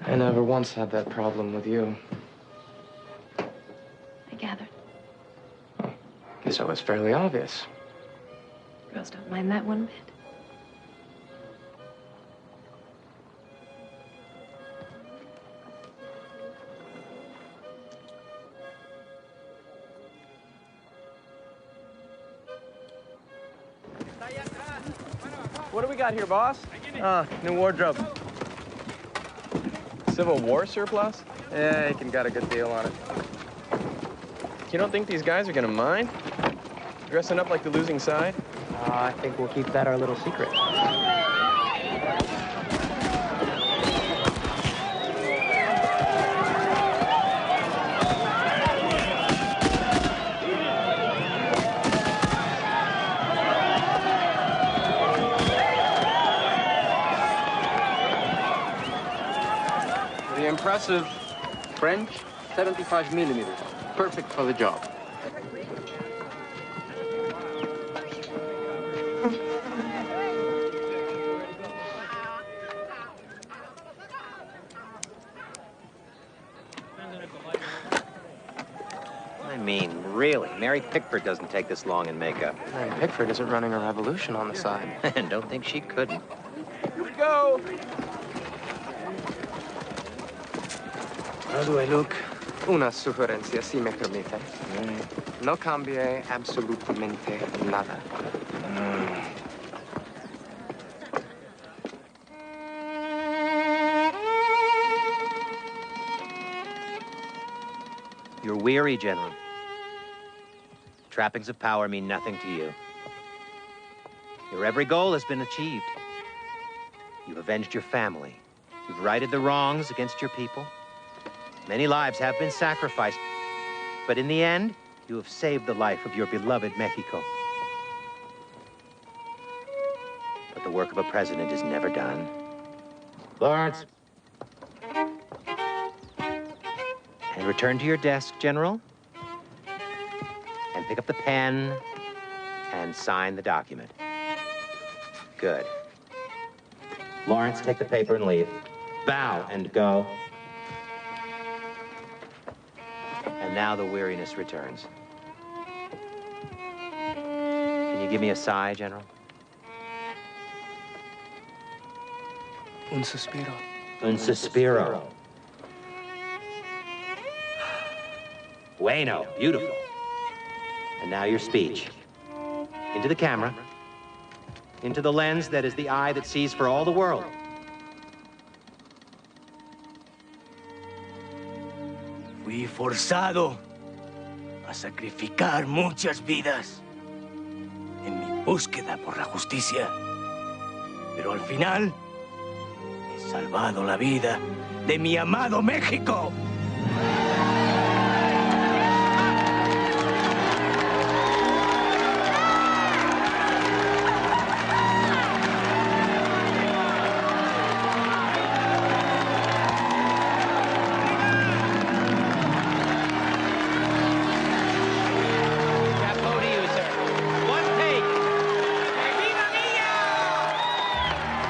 I never once had that problem with you. I gathered. Guess I was fairly obvious. Girls don't mind that one bit. What do we got here, boss? New wardrobe. Civil War surplus? Yeah, Aitken got a good deal on it. You don't think these guys are gonna mind? Dressing up like the losing side? I think we'll keep that our little secret. The impressive French 75 millimeters. Perfect for the job. I mean, really, Mary Pickford doesn't take this long in makeup. Mary Pickford isn't running a revolution on the side. And don't think she couldn't. Here we go! How do I look? Una sugerencia, si me permite. No cambie absolutamente nada. You're weary, General. Trappings of power mean nothing to you. Your every goal has been achieved. You've avenged your family. You've righted the wrongs against your people. Many lives have been sacrificed, but in the end, you have saved the life of your beloved Mexico. But the work of a president is never done. Lawrence. And return to your desk, General, and pick up the pen and sign the document. Good. Lawrence, take the paper and leave. Bow and go. And now the weariness returns. Can you give me a sigh, General? Un suspiro. Un suspiro. Bueno, beautiful. And now your speech. Into the camera. Into the lens that is the eye that sees for all the world. Fui forzado a sacrificar muchas vidas en mi búsqueda por la justicia. Pero al final he salvado la vida de mi amado México.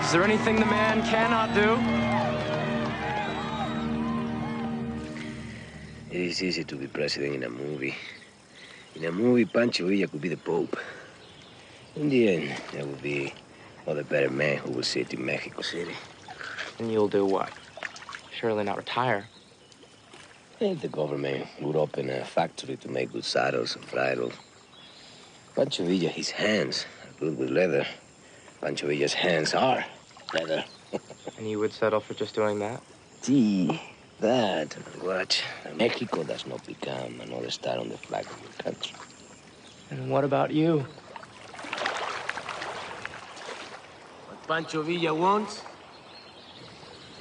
Is there anything the man cannot do? It is easy to be president in a movie. In a movie, Pancho Villa could be the Pope. In the end, there will be other better men who will sit in Mexico City. And you'll do what? Surely not retire. If the government would open a factory to make good saddles and bridles. Pancho Villa, his hands are good with leather. Pancho Villa's hands are leather. And you would settle for just doing that? Gee, that and watch. Mexico does not become another star on the flag of your country. And what about you? What Pancho Villa wants?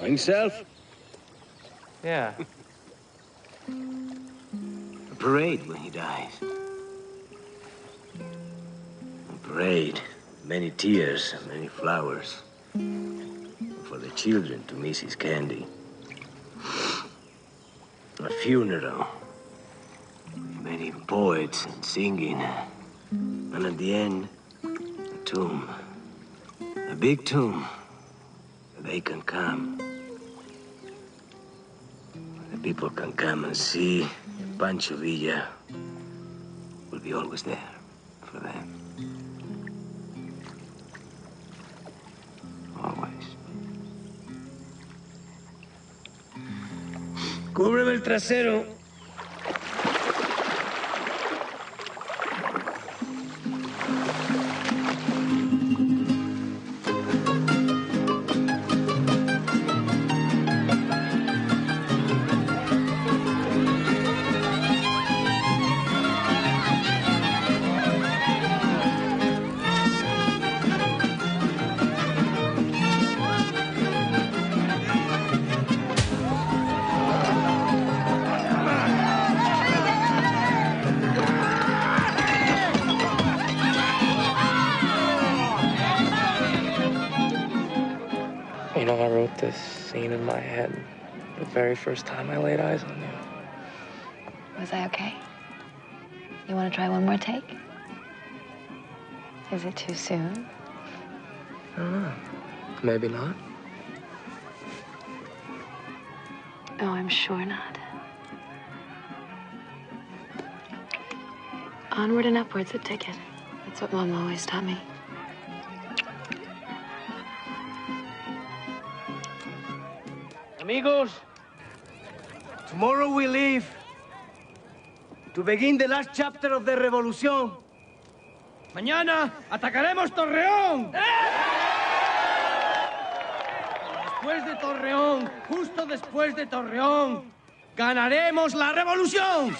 Himself? Yeah. A parade when he dies. A parade. Many tears and many flowers. For the children to miss his candy. A funeral. Many poets and singing. And at the end, a tomb. A big tomb. They can come. The people can come and see Pancho Villa will be always there for them. Always. Cúbreme el trasero. this scene in my head the very first time I laid eyes on you. Was I okay? You want to try one more take? Is it too soon? I don't know. Maybe not. Oh, I'm sure not. Onward and upward's the ticket. That's what Mom always taught me. Amigos, tomorrow we leave to begin the last chapter of the revolution. Mañana atacaremos Torreón. Después de Torreón, justo después de Torreón, ganaremos la revolución.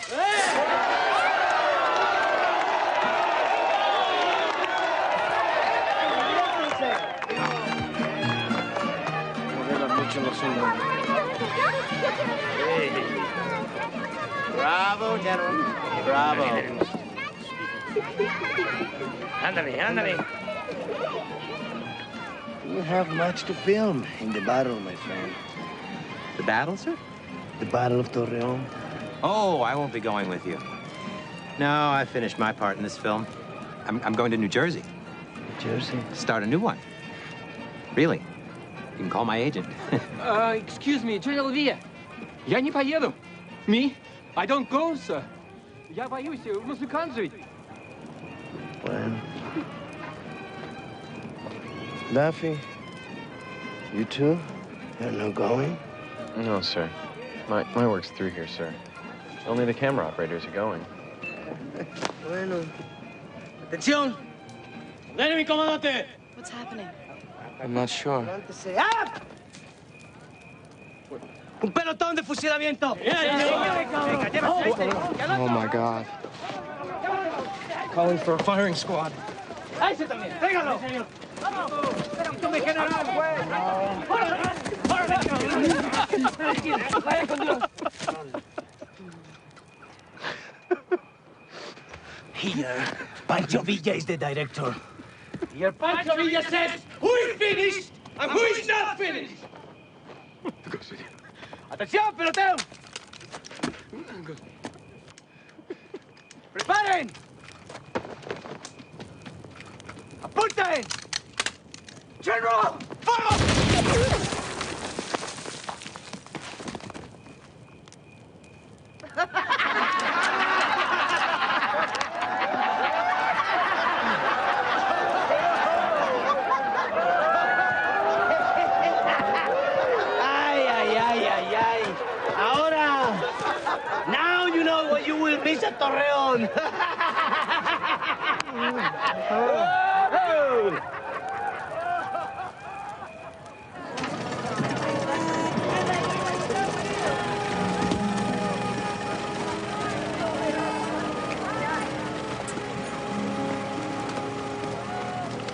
Bravo, gentlemen. Bravo. Ándale, ándale. You have much to film in the battle, my friend. The battle, sir? The Battle of Torreon. Oh, I won't be going with you. No, I finished my part in this film. I'm going to New Jersey. New Jersey? Start a new one. Really. You can call my agent. Excuse me, General Villa. Я не поеду. Me? I don't go, sir. Я боюсь, музыканты. Well, Duffy, you too? You're no going? No, sir. My work's through here, sir. Only the camera operators are going. Bueno. Atención. Enemy, comandante. What's happening? I'm not sure. ¡Up! Un pelotón de fusilamiento. Oh, my God. Calling for a firing squad. ¡Ese también! ¡Tráigalo! ¡Tome, general, ¡Vaya con Dios! Here, Pancho Villa is the director. Here, Pancho Villa says who is finished and who is not finished. ¡Atención, pelotero! ¡Preparen! ¡Apunten! ¡General! ¡Fuego! Miss Torreón.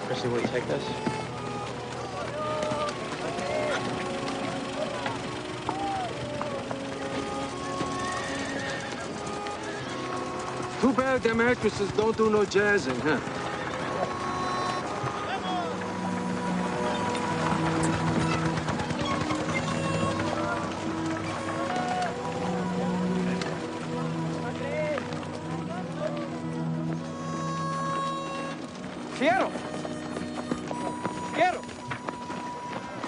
Chrissy, will you take this? Too bad them actresses don't do no jazzing, huh? Fierro. Fierro.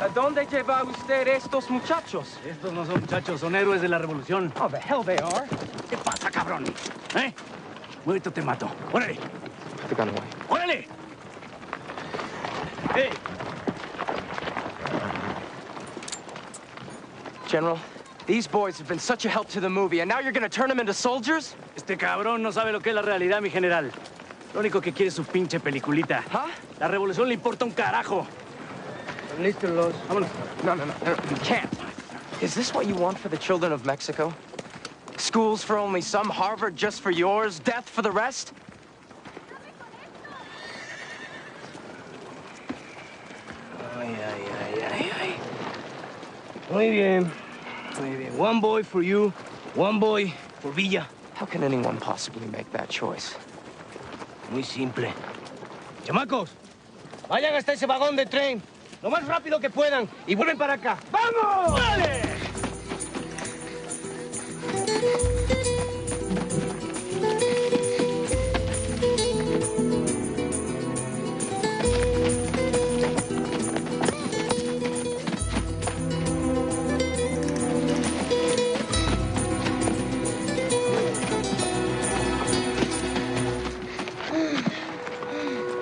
¿A dónde lleva usted estos muchachos? Estos no son muchachos, son héroes de la revolución. Oh, the hell they are. ¿Qué pasa, cabrón? ¿Eh? Muerto te mato. ¡Órale! Put the gun away. ¡Órale! Hey! General, these boys have been such a help to the movie, and now you're gonna turn them into soldiers? Este cabrón no sabe lo que es la realidad, mi general. Lo único que quiere es su pinche peliculita. Huh? La revolución le importa un carajo. Listo, los. Vámonos. No, you can't. Is this what you want for the children of Mexico? Schools for only some, Harvard just for yours, death for the rest? Ay. Muy bien. Muy bien. One boy for you, one boy for Villa. How can anyone possibly make that choice? Muy simple. Chamacos, vayan hasta ese vagón de tren lo más rápido que puedan y vuelven para acá. ¡Vamos! ¡Dale!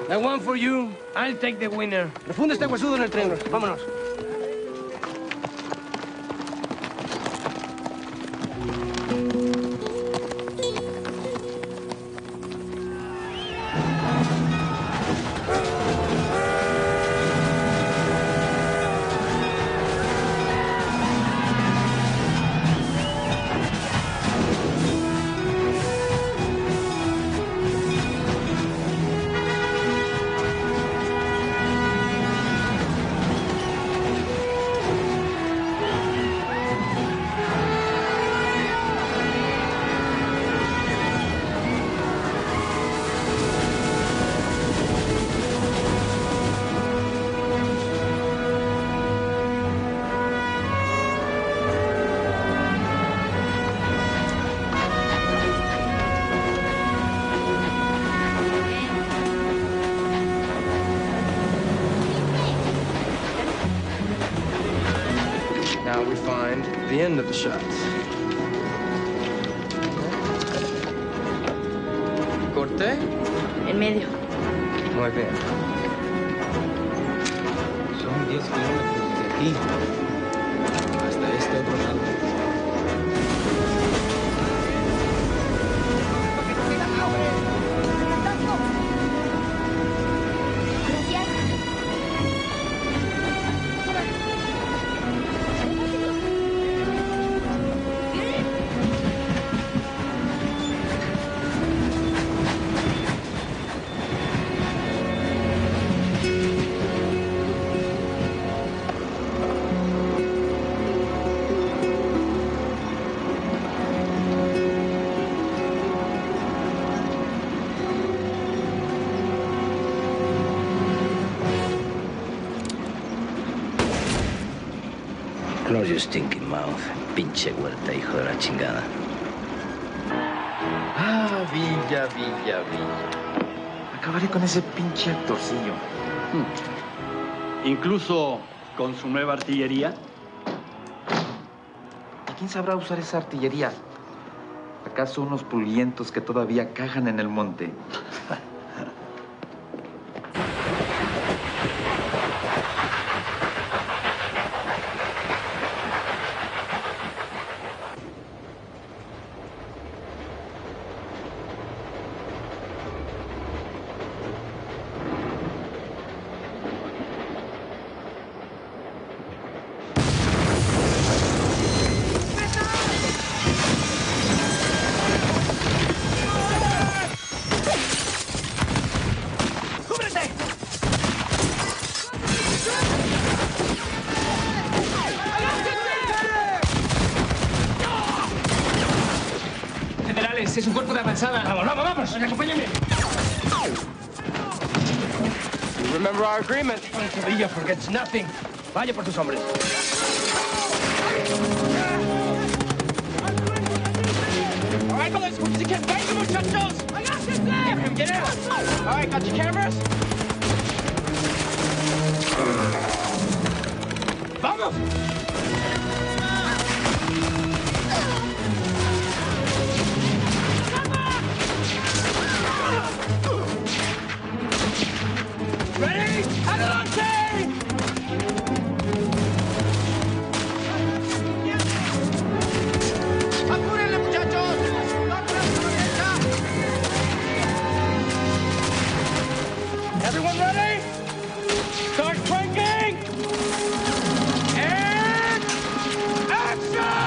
That one for you. I'll take the winner. Refunde este huesudo en el tren. Vámonos. Now we find the end of the shots. Corte. En medio. Muy bien. Son 10 kilómetros desde aquí hasta este otro lado. Close your stinking mouth, pinche huerta, hijo de la chingada. Ah, Villa. Acabaré con ese pinche actorcillo. Incluso con su nueva artillería. ¿Y quién sabrá usar esa artillería? ¿Acaso unos pulguientos que todavía cajan en el monte? Generales, es un cuerpo de avanzada. Vamos, acompáñenme. Remember our agreement. Pancho Villa forgets nothing. Vaya por tus hombres. All right, brothers, put the camera. Venga, muchachos. I got this thing. Get out. All right, got your cameras? ¡Vamos! Ready? Adelante! ¡Apúrenle, muchachos! Everyone ready? Start cranking! And action!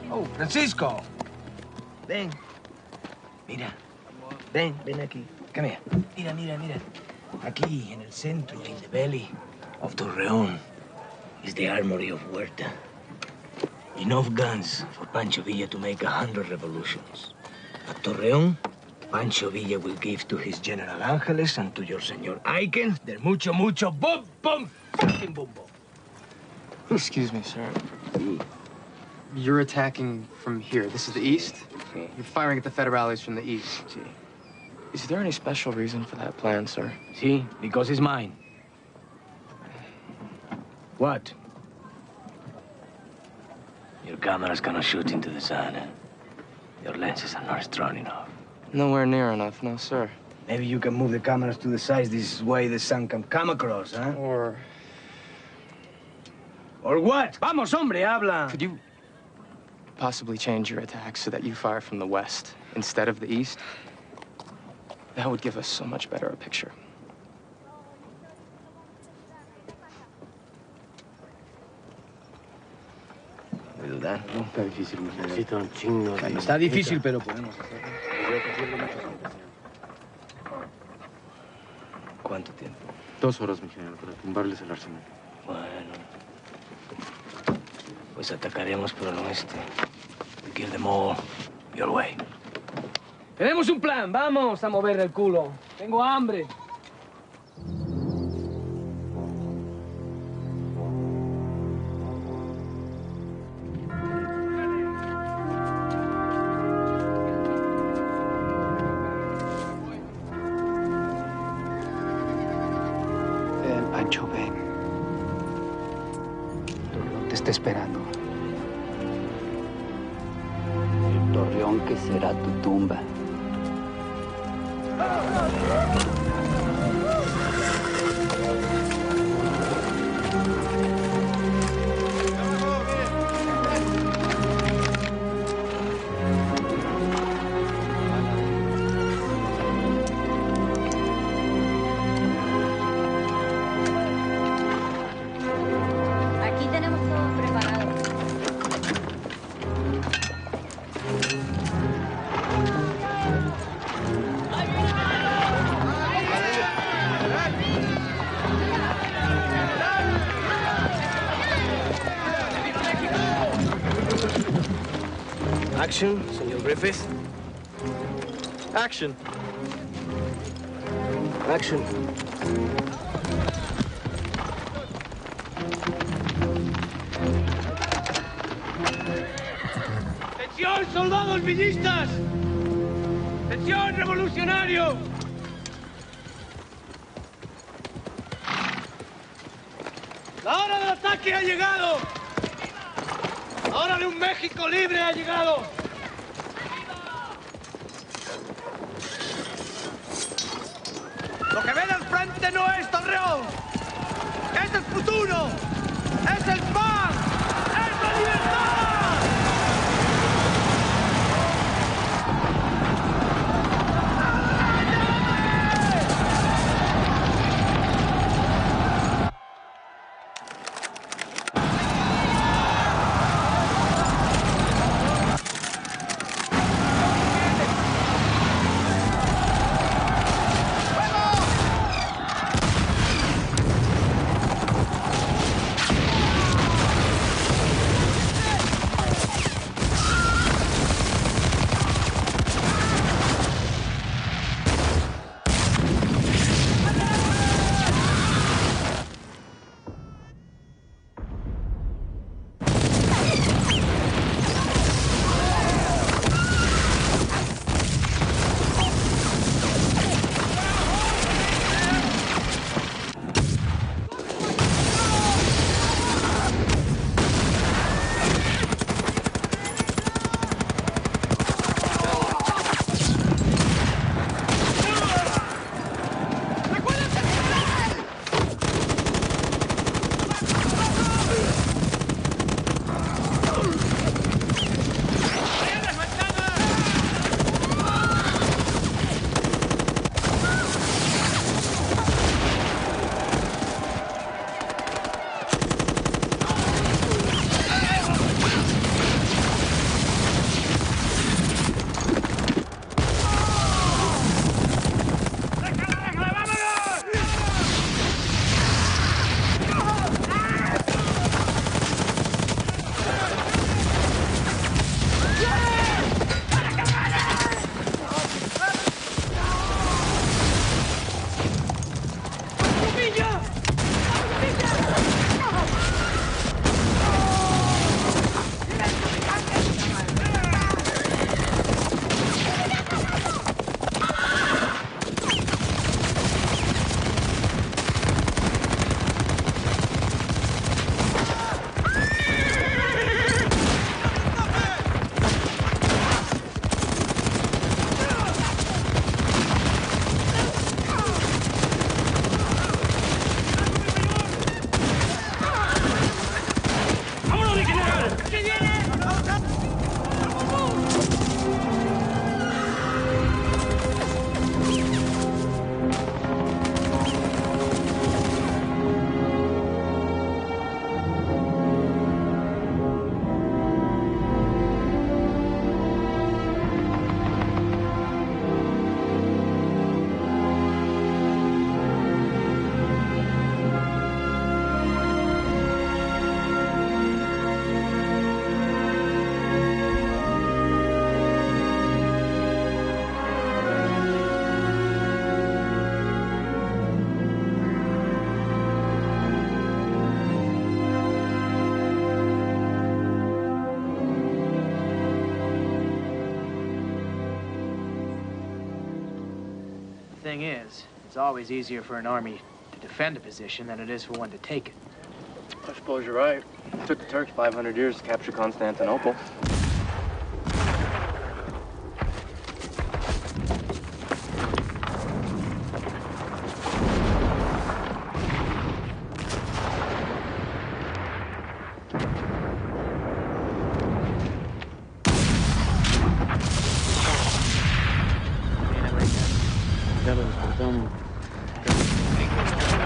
Oh, Francisco. Ven. Mira. Ven aquí. Come here. Mira. Aquí, en el centro, in the belly of Torreón, is the armory of Huerta. Enough guns for Pancho Villa to make 100 revolutions. At Torreón, Pancho Villa will give to his General Ángeles and to your Señor Aitken their mucho, boom, fucking boom. Excuse me, sir. You're attacking from here. This is the east? Sí. You're firing at the federales from the east? Sí. Is there any special reason for that plan, sir? Sí, because it's mine. What? Your camera's gonna shoot into the sun. Your lenses are not strong enough. Nowhere near enough, no, sir. Maybe you can move the cameras to the sides this way the sun can come across, huh? Or what? Vamos, hombre, habla. Could you possibly change your attack so that you fire from the west instead of the east? That would give us so much better a picture. ¿Puedo dudar? No está difícil, necesito un chingo de... Bueno, está difícil, pero podemos hacerlo. ¿Cuánto tiempo? 2 horas, mi general, para tumbarles el arsenal. Bueno. Pues atacaremos por el oeste. We kill them all. Your way. Tenemos un plan. Vamos a mover el culo. Tengo hambre. Ven, Pancho, ven. Torreón te está esperando. El torreón que será tu tumba. Aquí tenemos todo preparado. Action, señor Griffith. Action. Action. ¡Atención, soldados villistas! ¡Atención, revolucionarios! ¡La hora del ataque ha llegado! ¡La hora de un México libre ha llegado! Lo que ven al frente no es Torreón, es el futuro, es el pan, es la libertad. thing is, it's always easier for an army to defend a position than it is for one to take it. I suppose you're right. It took the Turks 500 years to capture Constantinople.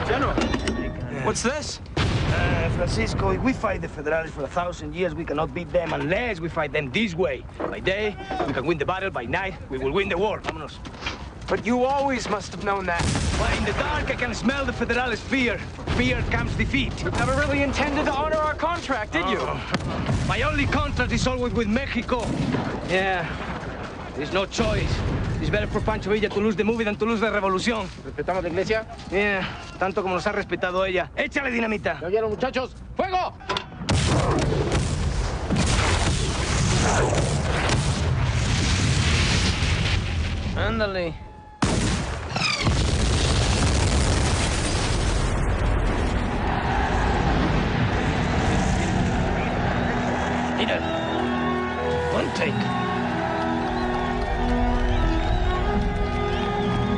General, What's this? Francisco, if we fight the Federales for 1,000 years, we cannot beat them unless we fight them this way. By day, we can win the battle. By night, we will win the war. Vámonos. But you always must have known that. But in the dark, I can smell the Federales' fear. For fear comes defeat. You never really intended to honor our contract, did you? My only contract is always with Mexico. Yeah, there's no choice. It's better for Pancho Villa to lose the movie than to lose the revolución. ¿Respetamos la iglesia? Yeah, tanto como nos ha respetado ella. ¡Échale dinamita! ¿Me oyeron, muchachos? ¡Fuego! Ándale. Mira. One take.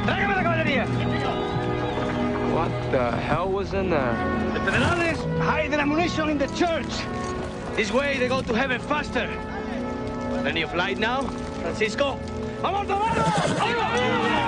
¡Tráigame la caballería! What the hell was in there? The Federales hide their ammunition in the church. This way they go to heaven faster. Plenty of light now, Francisco. ¡Vamos, vamos!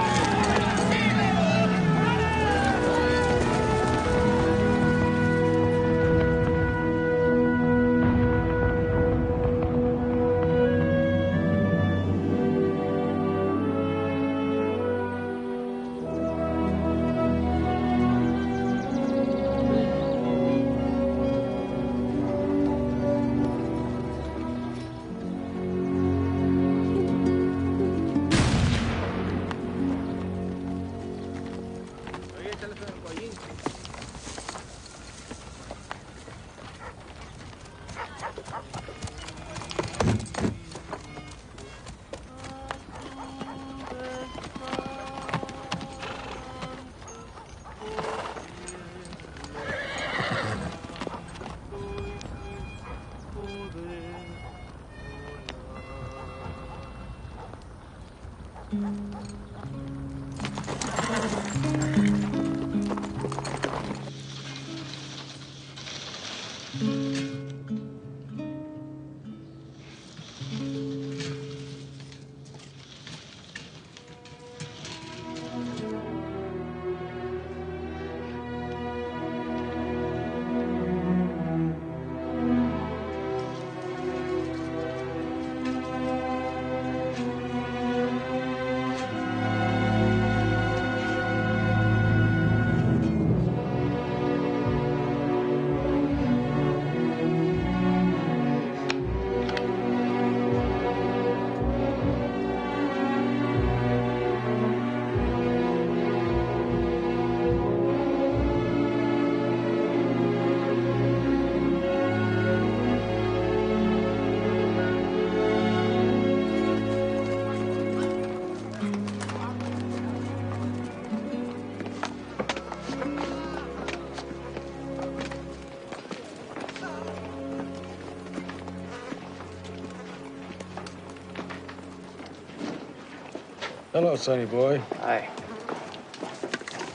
Hello, sonny boy. Hi.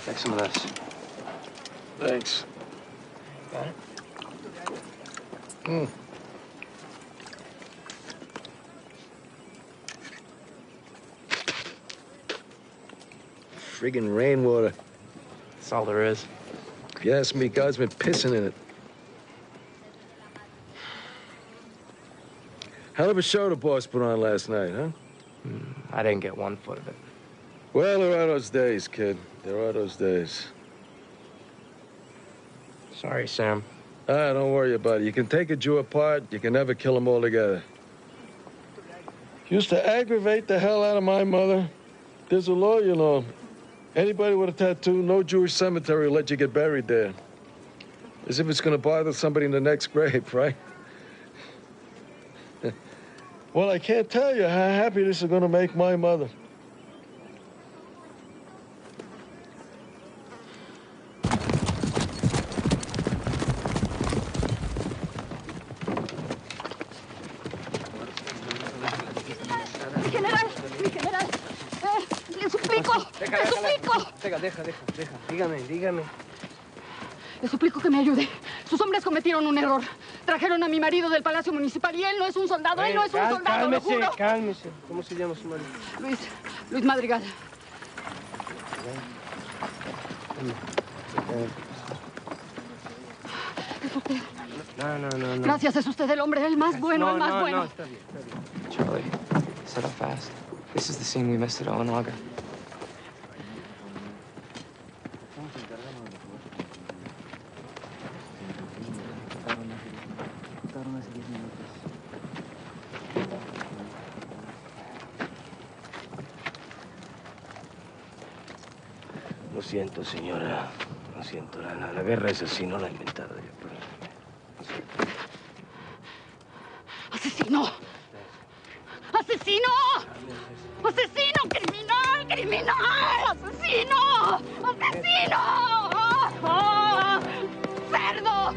Take some of this. Thanks. Got it? Friggin' rainwater. That's all there is. If you ask me, God's been pissing in it. Hell of a show the boss put on last night, huh? I didn't get 1 foot of it. Well, there are those days, kid. There are those days. Sorry, Sam. Don't worry about it. You can take a Jew apart, you can never kill them all together. Used to aggravate the hell out of my mother. There's a law, you know. Anybody with a tattoo, no Jewish cemetery will let you get buried there. As if it's gonna bother somebody in the next grave, right? Well, I can't tell you how happy this is gonna make my mother. Deja. Dígame. Le suplico que me ayude. Sus hombres cometieron un error. Trajeron a mi marido del Palacio Municipal y él no es un soldado, él no es un soldado, lo juro. Cálmese. ¿Cómo se llama su marido? Luis Madrigal. Es usted. No. Gracias, es usted el hombre, el más bueno, el más bueno. No, está bien. Charlie, settle fast. This is the scene we missed at Onaga. Lo siento, señora. Lo siento. La guerra es así, no la he inventado yo. ¡Asesino! ¡Asesino! ¡Asesino! ¡Criminal! ¡Asesino! ¡Asesino! ¡Oh! ¡Cerdo!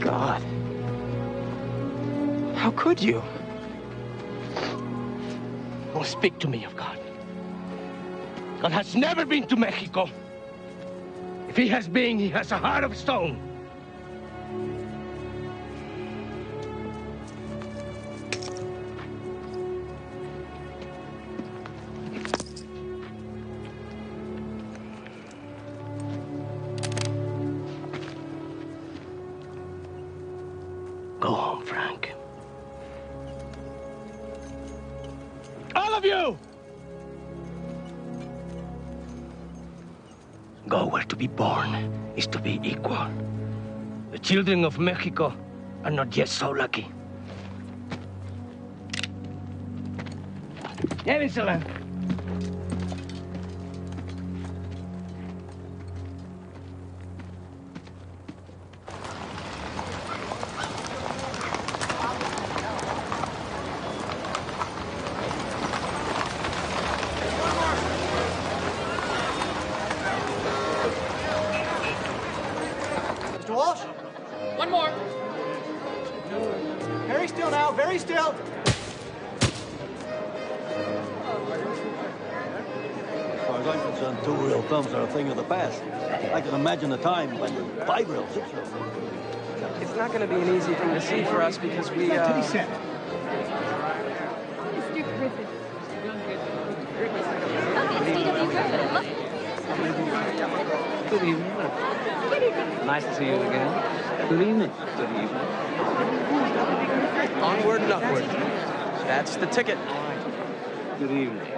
God. How could you? Don't speak to me of God. God has never been to Mexico. If he has been, he has a heart of stone. Go home, Frank. All of you! Go where to be born is to be equal. The children of Mexico are not yet so lucky. Llévensela. One more. Very still now, very still. As far as I'm concerned, 2-reel thumbs are a thing of the past. I can imagine a time when 5-reel, 6-reel. It's not going to be an easy thing to see for us because we, Mr. Griffith. Good evening. Nice to see you again. Good evening. Good evening. Onward and upward. That's the ticket. Good evening.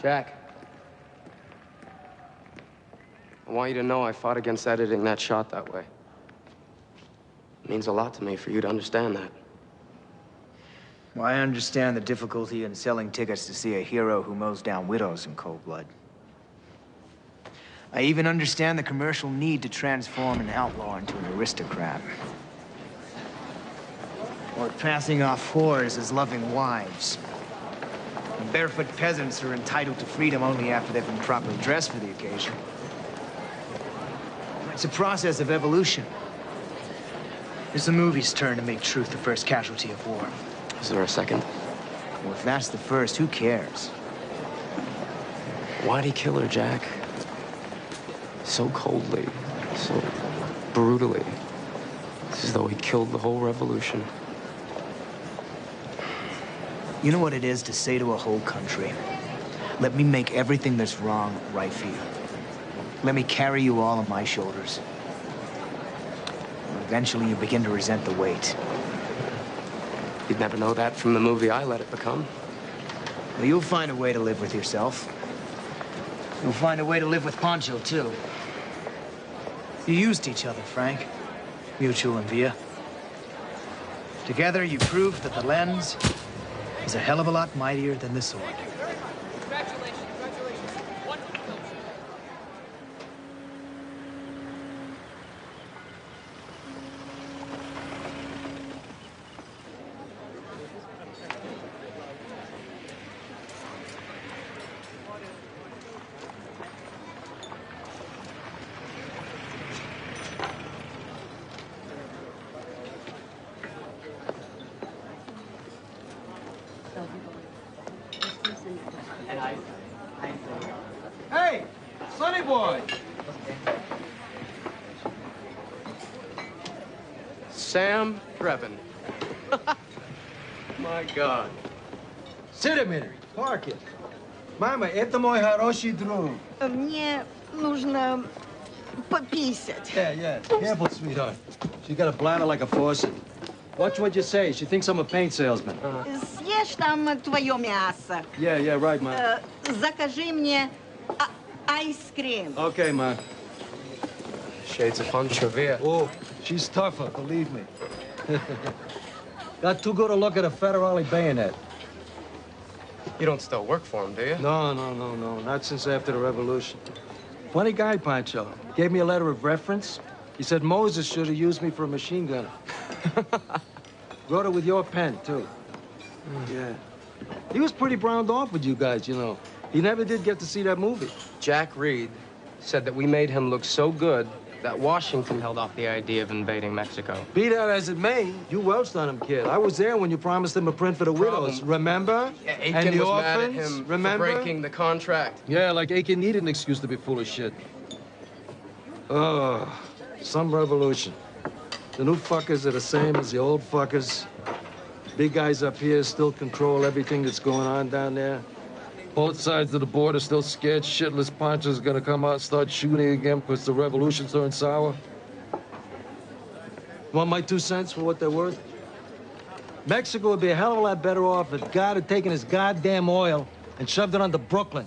Jack, I want you to know I fought against editing that shot that way. It means a lot to me for you to understand that. Well, I understand the difficulty in selling tickets to see a hero who mows down widows in cold blood. I even understand the commercial need to transform an outlaw into an aristocrat. Or passing off whores as loving wives. Barefoot peasants are entitled to freedom only after they've been properly dressed for the occasion. It's a process of evolution. It's the movie's turn to make truth the first casualty of war. Is there a second? Well, if that's the first, who cares? Why'd he kill her, Jack? So coldly, so brutally. It's as though he killed the whole revolution. You know what it is to say to a whole country, let me make everything that's wrong right for you. Let me carry you all on my shoulders. And eventually you begin to resent the weight. You'd never know that from the movie I let it become. Well, you'll find a way to live with yourself. You'll find a way to live with Pancho, too. You used each other, Frank. Mutual and Villa. Together, you proved that the lens is a hell of a lot mightier than the sword. Hey, Sonny boy! Sam Dreben. My God. Sit a minute. Park it. Мама, это мой хороший друг. Мне нужно пописать. Yeah. Careful, sweetheart. She got a bladder like a faucet. Watch what you say. She thinks I'm a paint salesman. Съешь там твое мясо. Yeah, right, ma. Закажи мне айскрим. Okay, ma. Shades of Pancho Villa. Oh, she's tougher, believe me. Got too good a look at a federale bayonet. You don't still work for him, do you? No. Not since after the revolution. Funny guy, Pancho. Gave me a letter of reference. He said Moses should have used me for a machine gunner. Wrote it with your pen, too. Yeah. He was pretty browned off with you guys, you know. He never did get to see that movie. Jack Reed said that we made him look so good that Washington held off the idea of invading Mexico. Be that as it may, you welched on him, kid. I was there when you promised him a print for the widows. Remember? Yeah, and Aitken the was mad at orphans. him Remember? for breaking the contract. Yeah, like Aitken needed an excuse to be full of shit. Oh, some revolution. The new fuckers are the same as the old fuckers. Big guys up here still control everything that's going on down there. Both sides of the border still scared shitless. Pancho's gonna come out and start shooting again because the revolution's turned sour. Want my 2 cents for what they're worth? Mexico would be a hell of a lot better off if God had taken his goddamn oil and shoved it onto Brooklyn.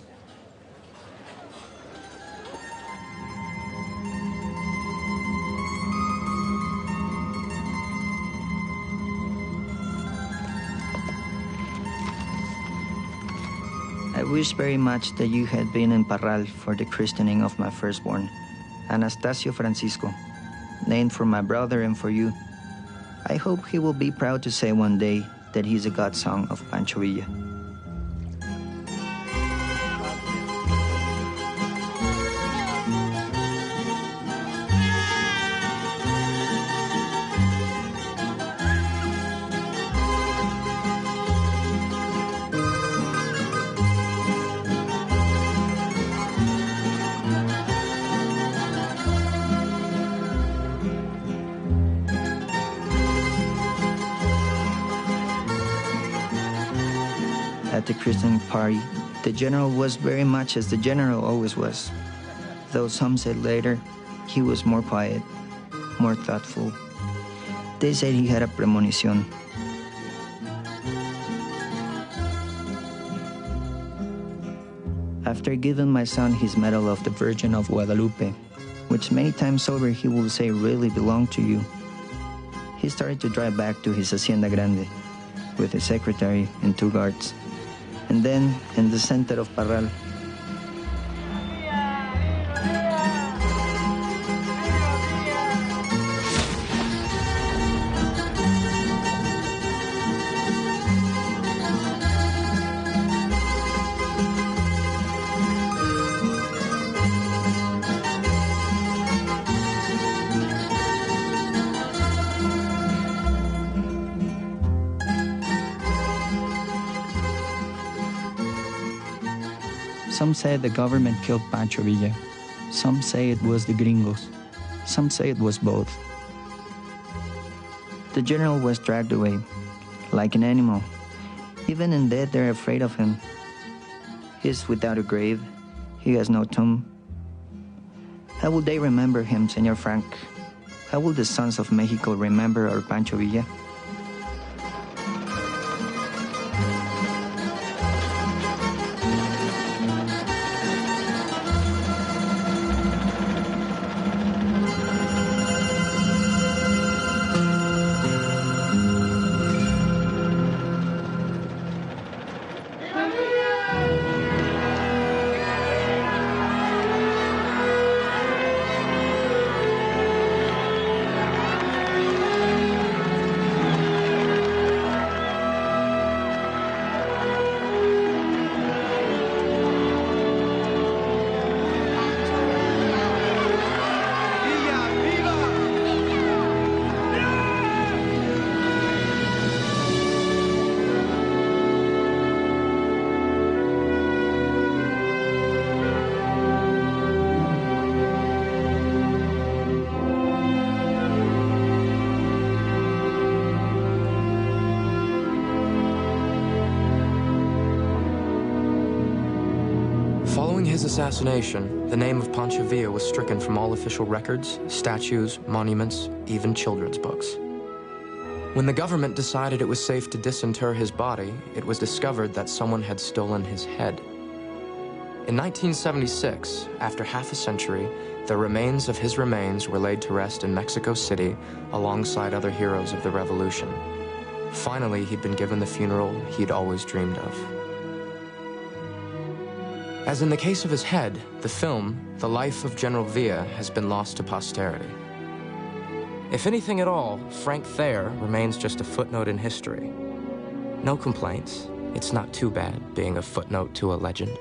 I wish very much that you had been in Parral for the christening of my firstborn, Anastasio Francisco, named for my brother and for you. I hope he will be proud to say one day that he's a godson of Pancho Villa. At the christening party, the general was very much as the general always was. Though some said later, he was more quiet, more thoughtful. They said he had a premonition. After giving my son his medal of the Virgin of Guadalupe, which many times over he will say really belonged to you, he started to drive back to his Hacienda Grande with his secretary and 2 guards. And then, in the center of Parral, some say the government killed Pancho Villa. Some say it was the gringos. Some say it was both. The general was dragged away, like an animal. Even in death, they're afraid of him. He is without a grave. He has no tomb. How will they remember him, Señor Frank? How will the sons of Mexico remember our Pancho Villa? Following his assassination, the name of Pancho Villa was stricken from all official records, statues, monuments, even children's books. When the government decided it was safe to disinter his body, it was discovered that someone had stolen his head. In 1976, after half a century, the remains of his remains were laid to rest in Mexico City alongside other heroes of the revolution. Finally, he'd been given the funeral he'd always dreamed of. As in the case of his head, the film, The Life of General Villa, has been lost to posterity. If anything at all, Frank Thayer remains just a footnote in history. No complaints. It's not too bad being a footnote to a legend.